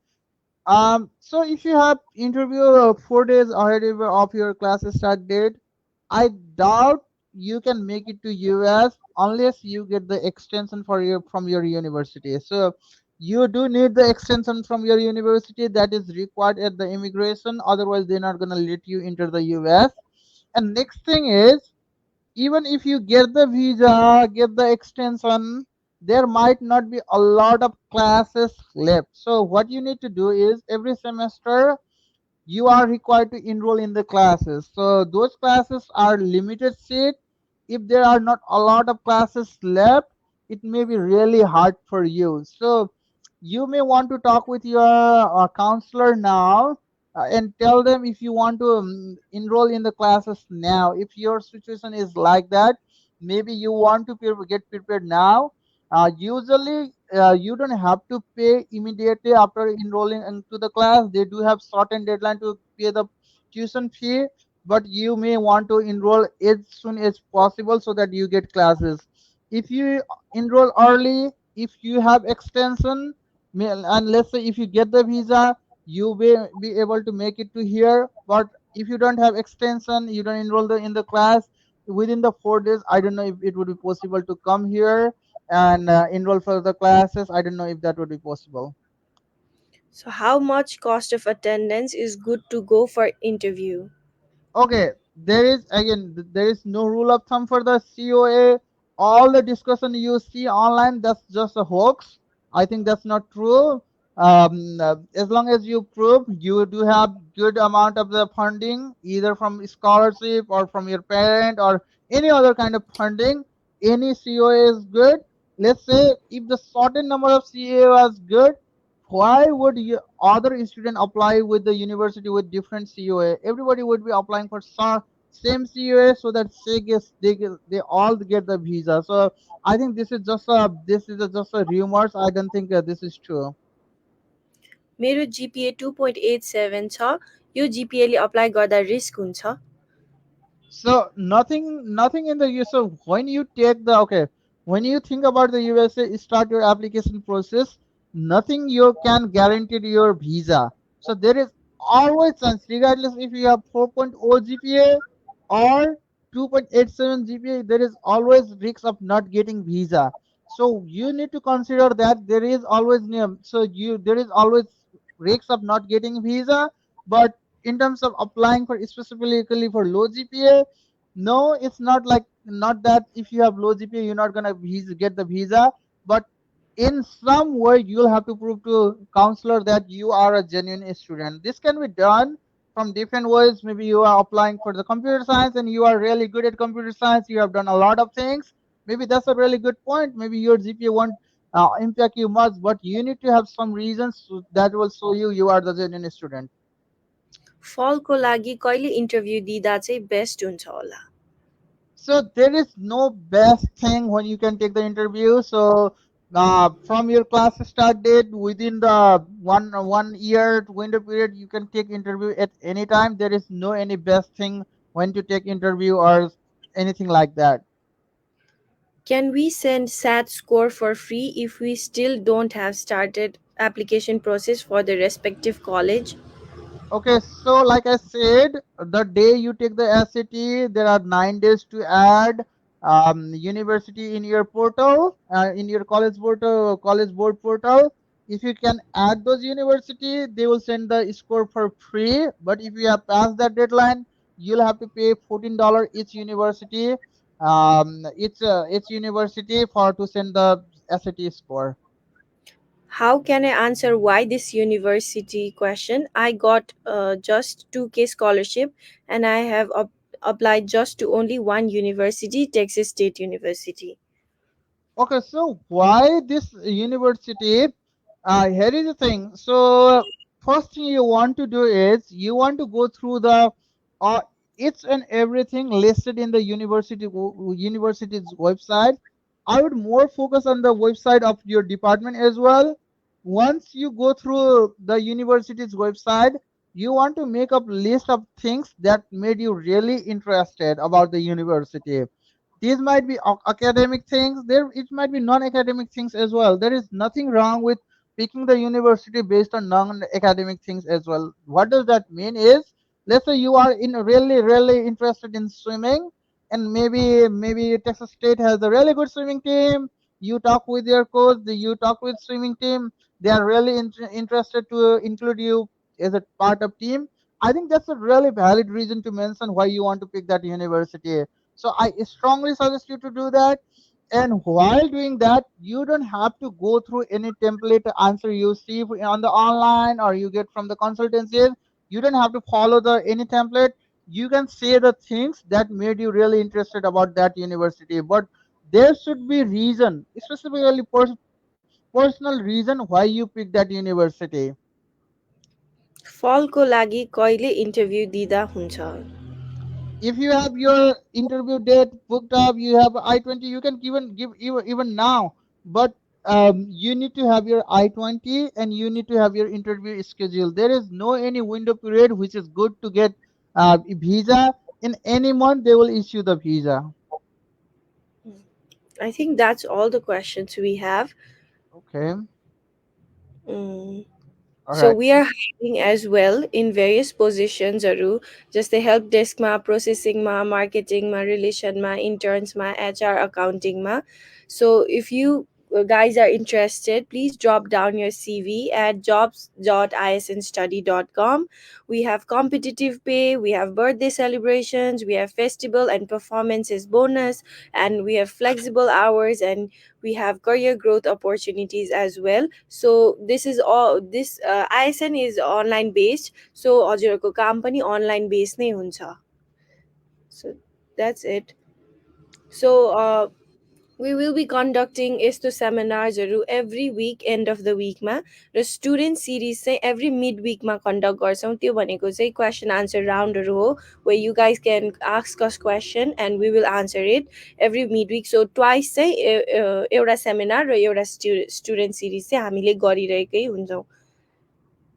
So if you have interview 4 days ahead of your class start date, I doubt you can make it to US unless you get the extension for your from your university. So you do need the extension from your university that is required at the immigration. Otherwise, they're not gonna let you enter the US. And next thing is, even if you get the visa, get the extension, there might not be a lot of classes left. So what you need to do is every semester you are required to enroll in the classes. So those classes are limited seat. If there are not a lot of classes left, it may be really hard for you. So you may want to talk with your counselor now and tell them if you want to enroll in the classes now. If your situation is like that, maybe you want to get prepared now. Usually, you don't have to pay immediately after enrolling into the class. They do have certain deadline to pay the tuition fee, but you may want to enroll as soon as possible so that you get classes. If you enroll early, if you have extension, and let's say if you get the visa, you will be able to make it to here. But if you don't have extension, you don't enroll in the class within the 4 days. I don't know if it would be possible to come here and enroll for the classes. I don't know if that would be possible. So how much cost of attendance is good to go for interview? Okay, there is again there is no rule of thumb for the COA. All the discussion you see online, that's just a hoax. I think that's not true. As long as you prove you do have good amount of the funding, either from scholarship or from your parent or any other kind of funding, any COA is good. Let's say if the certain number of COA was good, why would you other student apply with the university with different COA? Everybody would be applying for same COA so that they all get the visa. So I think just a rumors. I don't think this is true. मेरो GPA 2.87 छ. यो GPA ले apply गर्दा risk हुन्छ? So nothing in the US. So when you take the okay, when you think about the USA, start your application process. Nothing you can guarantee your visa. So there is always chance, regardless if you have 4.0 GPA or 2.87 GPA, there is always risk of not getting visa. So you need to consider that there is always so you there is always risk of not getting visa, but in terms of applying for specifically for low GPA, no, it's not like not that if you have low GPA, you're not gonna get the visa, but in some way you'll have to prove to counselor that you are a genuine student. This can be done from different ways. Maybe you are applying for the computer science and you are really good at computer science. You have done a lot of things. Maybe that's a really good point. Maybe your GPA won't impact you much, but you need to have some reasons that will show you are the genuine student. फलको लागि कहिले interview दिँदा चाहिँ best हुन्छ होला? So there is no best thing when you can take the interview. So from your class start date within the one year window period, you can take interview at any time. There is no any best thing when to take interview or anything like that. Can we send SAT score for free if we still don't have started application process for the respective college? Okay, so like I said, the day you take the SAT, there are 9 days to add. university in your portal, in your college portal, college board portal. If you can add those university, they will send the score for free. But if you have passed that deadline, you'll have to pay $14 each university, each university for to send the SAT score. How can I answer why this university question? I got just 2K scholarship, and I have applied just to only one university, Texas State University. Okay, so why this university? Here is the thing. So first thing you want to do is you want to go through the uh, each and everything listed in the university's website. I would more focus on the website of your department as well. Once you go through the university's website, you want to make up list of things that made you really interested about the university. These might be academic things, there it might be non-academic things as well. There is nothing wrong with picking the university based on non-academic things as well. What does that mean is, let's say you are in really interested in swimming, and maybe Texas State has a really good swimming team. You talk with your coach, you talk with swimming team, they are really interested to include you as a part of team. I think that's a really valid reason to mention why you want to pick that university. So I strongly suggest you to do that. And while doing that, you don't have to go through any template answer you see on the online or you get from the consultancies. You don't have to follow the any template. You can say the things that made you really interested about that university. But there should be reason, specifically personal reason why you pick that university. फलको लागि कहिले interview दिँदा हुन्छ? If you have your interview date booked up, you have I-20, you can give even now. But you need to have your I-20 and you need to have your interview schedule. There is no any window period which is good to get visa. In any month, they will issue the visa. I think that's all the questions we have. Okay. Mm. All So right. we are hiring as well in various positions Aru, just the help desk ma, processing ma, marketing ma, relation ma, interns ma, HR accounting ma. So if you guys are interested, please drop down your CV at jobs.isnstudy.com. We have competitive pay, we have birthday celebrations, we have festival and performances bonus, and we have flexible hours, and we have career growth opportunities as well. So this is all this ISN is online based, so हजुरहरूको काम पनि online based नै हुन्छ. So that's it. So we will be conducting यस्तो सेमिनार्सहरू every week end of the week मा, र student series चाहिँ every mid week मा conduct गर्छौँ. त्यो भनेको चाहिँ क्वेसन आन्सर राउन्डहरू हो, where you guys can ask us question and we will answer it every mid week. So twice चाहिँ एउटा सेमिनार र एउटा स्टुडेन्ट सिरिज चाहिँ हामीले गरिरहेकै हुन्छौँ.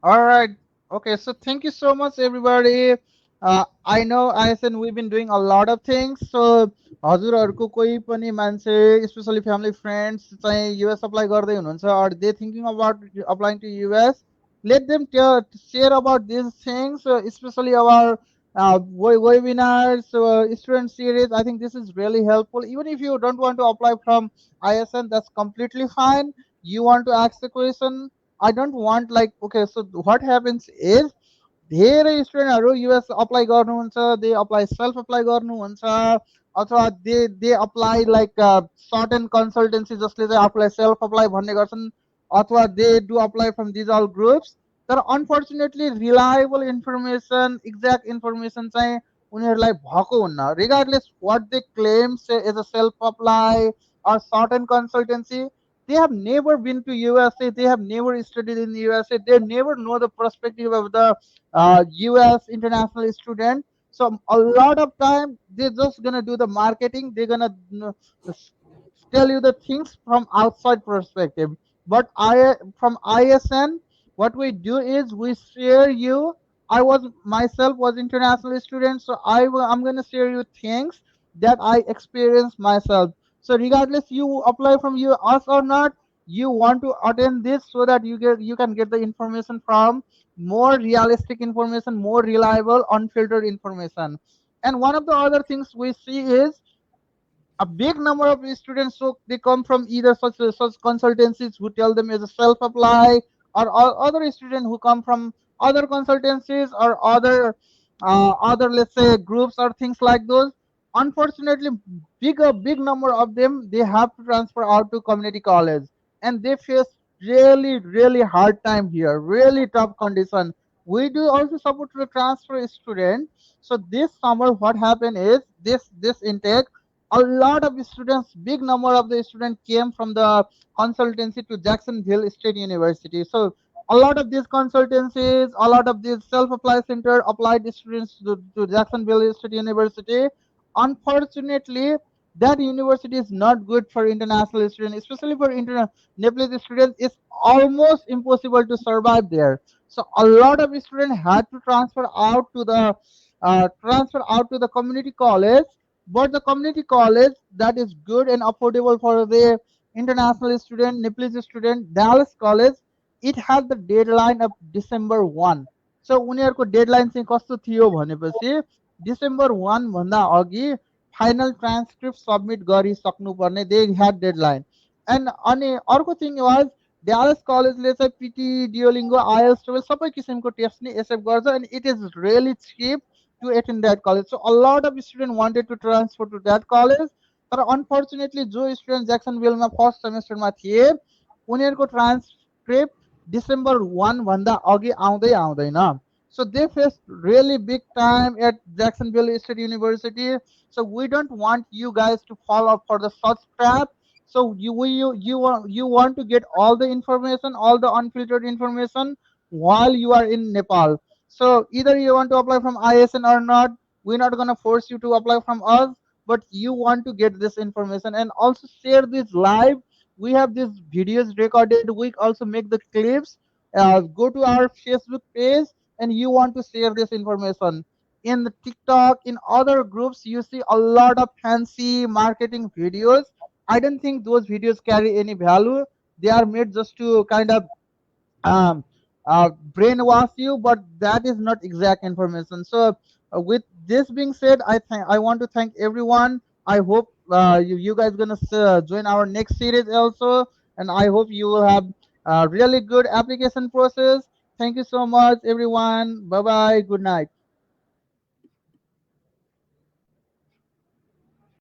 All right. Okay. So thank you so much, everybody. I know ISN we've been doing a lot of things. So हजुरहरूको कोही पनि मान्छे स्पेसली फ्यामिली फ्रेन्ड्स चाहिँ युएस अप्लाई गर्दै हुनुहुन्छ or they thinking about applying to US, let them share about these things, especially our webinars, student series. I think this is really helpful. Even if you don't want to apply from ISN, that's completely fine. You want to ask the question, I don't want like, okay, so what happens is धेरै स्टुडेन्टहरू US apply गर्नुहुन्छ, they apply self apply गर्नुहुन्छ, अथवा they apply like short and consultancy जसले चाहिँ आफूलाई self apply भन्ने गर्छन्, अथवा they do apply from these all groups. तर unfortunately reliable information, exact information चाहिँ उनीहरूलाई भएको हुन्न. Regardless what they claims as a self apply or short and consultancy, they have never been to USA, they have never studied in USA, they never know the perspective of the US international student. So a lot of time they're just gonna do the marketing, they're gonna tell you the things from outside perspective. But I from ISN, what we do is we share you. I was myself was international student, so I'm gonna share you things that I experienced myself. So regardless you apply from you us or not, you want to attend this so that you can get the information from more realistic information, more reliable, unfiltered information. And one of the other things we see is a big number of students, so they come from either such consultancies who tell them as a self apply, or other students who come from other consultancies or other, let's say, groups or things like those. Unfortunately, big number of them, they have to transfer out to community college, and they face really hard time here, really tough condition. We do also support to transfer student. So this summer what happened is, this intake, a lot of students, big number of the students came from the consultancy to Jacksonville State University. So a lot of these consultancies, a lot of these self-apply center applied students to Jacksonville State University. Unfortunately, that university is not good for international students, especially for Nepalese students. It's almost impossible to survive there. So a lot of students had to transfer out to the community college, but the community college that is good and affordable for the international student, Nepalese student, Dallas College, it has the deadline of December 1. So उनीहरूको deadline चाहिँ कस्तो थियो भनेपछि December 1 भन्दा अघि final transcript submit गरिसक्नुपर्ने, they had deadline. And अनि अर्को थिङ वाज, ड्यालस कलेजले चाहिँ पिटी, डियोलिङ्गो, आइएल्स टेबल सबै किसिमको टेस्ट नै एक्सेप्ट गर्छ, and it is really chip to attend that college. So a lot of students wanted to transfer to that college. तर unfortunately जो student ज्याक्सनभिलमा first सेमेस्टरमा थिए उनीहरूको transcript December 1 भन्दा अघि आउँदै आउँदैन. So they face really big time at Jacksonville State University. So we don't want you guys to fall up for the such trap. So you want to get all the information, all the unfiltered information while you are in Nepal. So either you want to apply from ISN or not, we're not going to force you to apply from us, but you want to get this information and also share this live. We have these videos recorded. We also make the clips. Go to our Facebook page, and you want to share this information. In the TikTok, in other groups, you see a lot of fancy marketing videos. I don't think those videos carry any value. They are made just to kind of um, brainwash you, but that is not exact information. So, with this being said, I want to thank everyone. I hope you guys gonna join our next series also, and I hope you will have a really good application process. Thank you so much, everyone. Bye bye. Good night.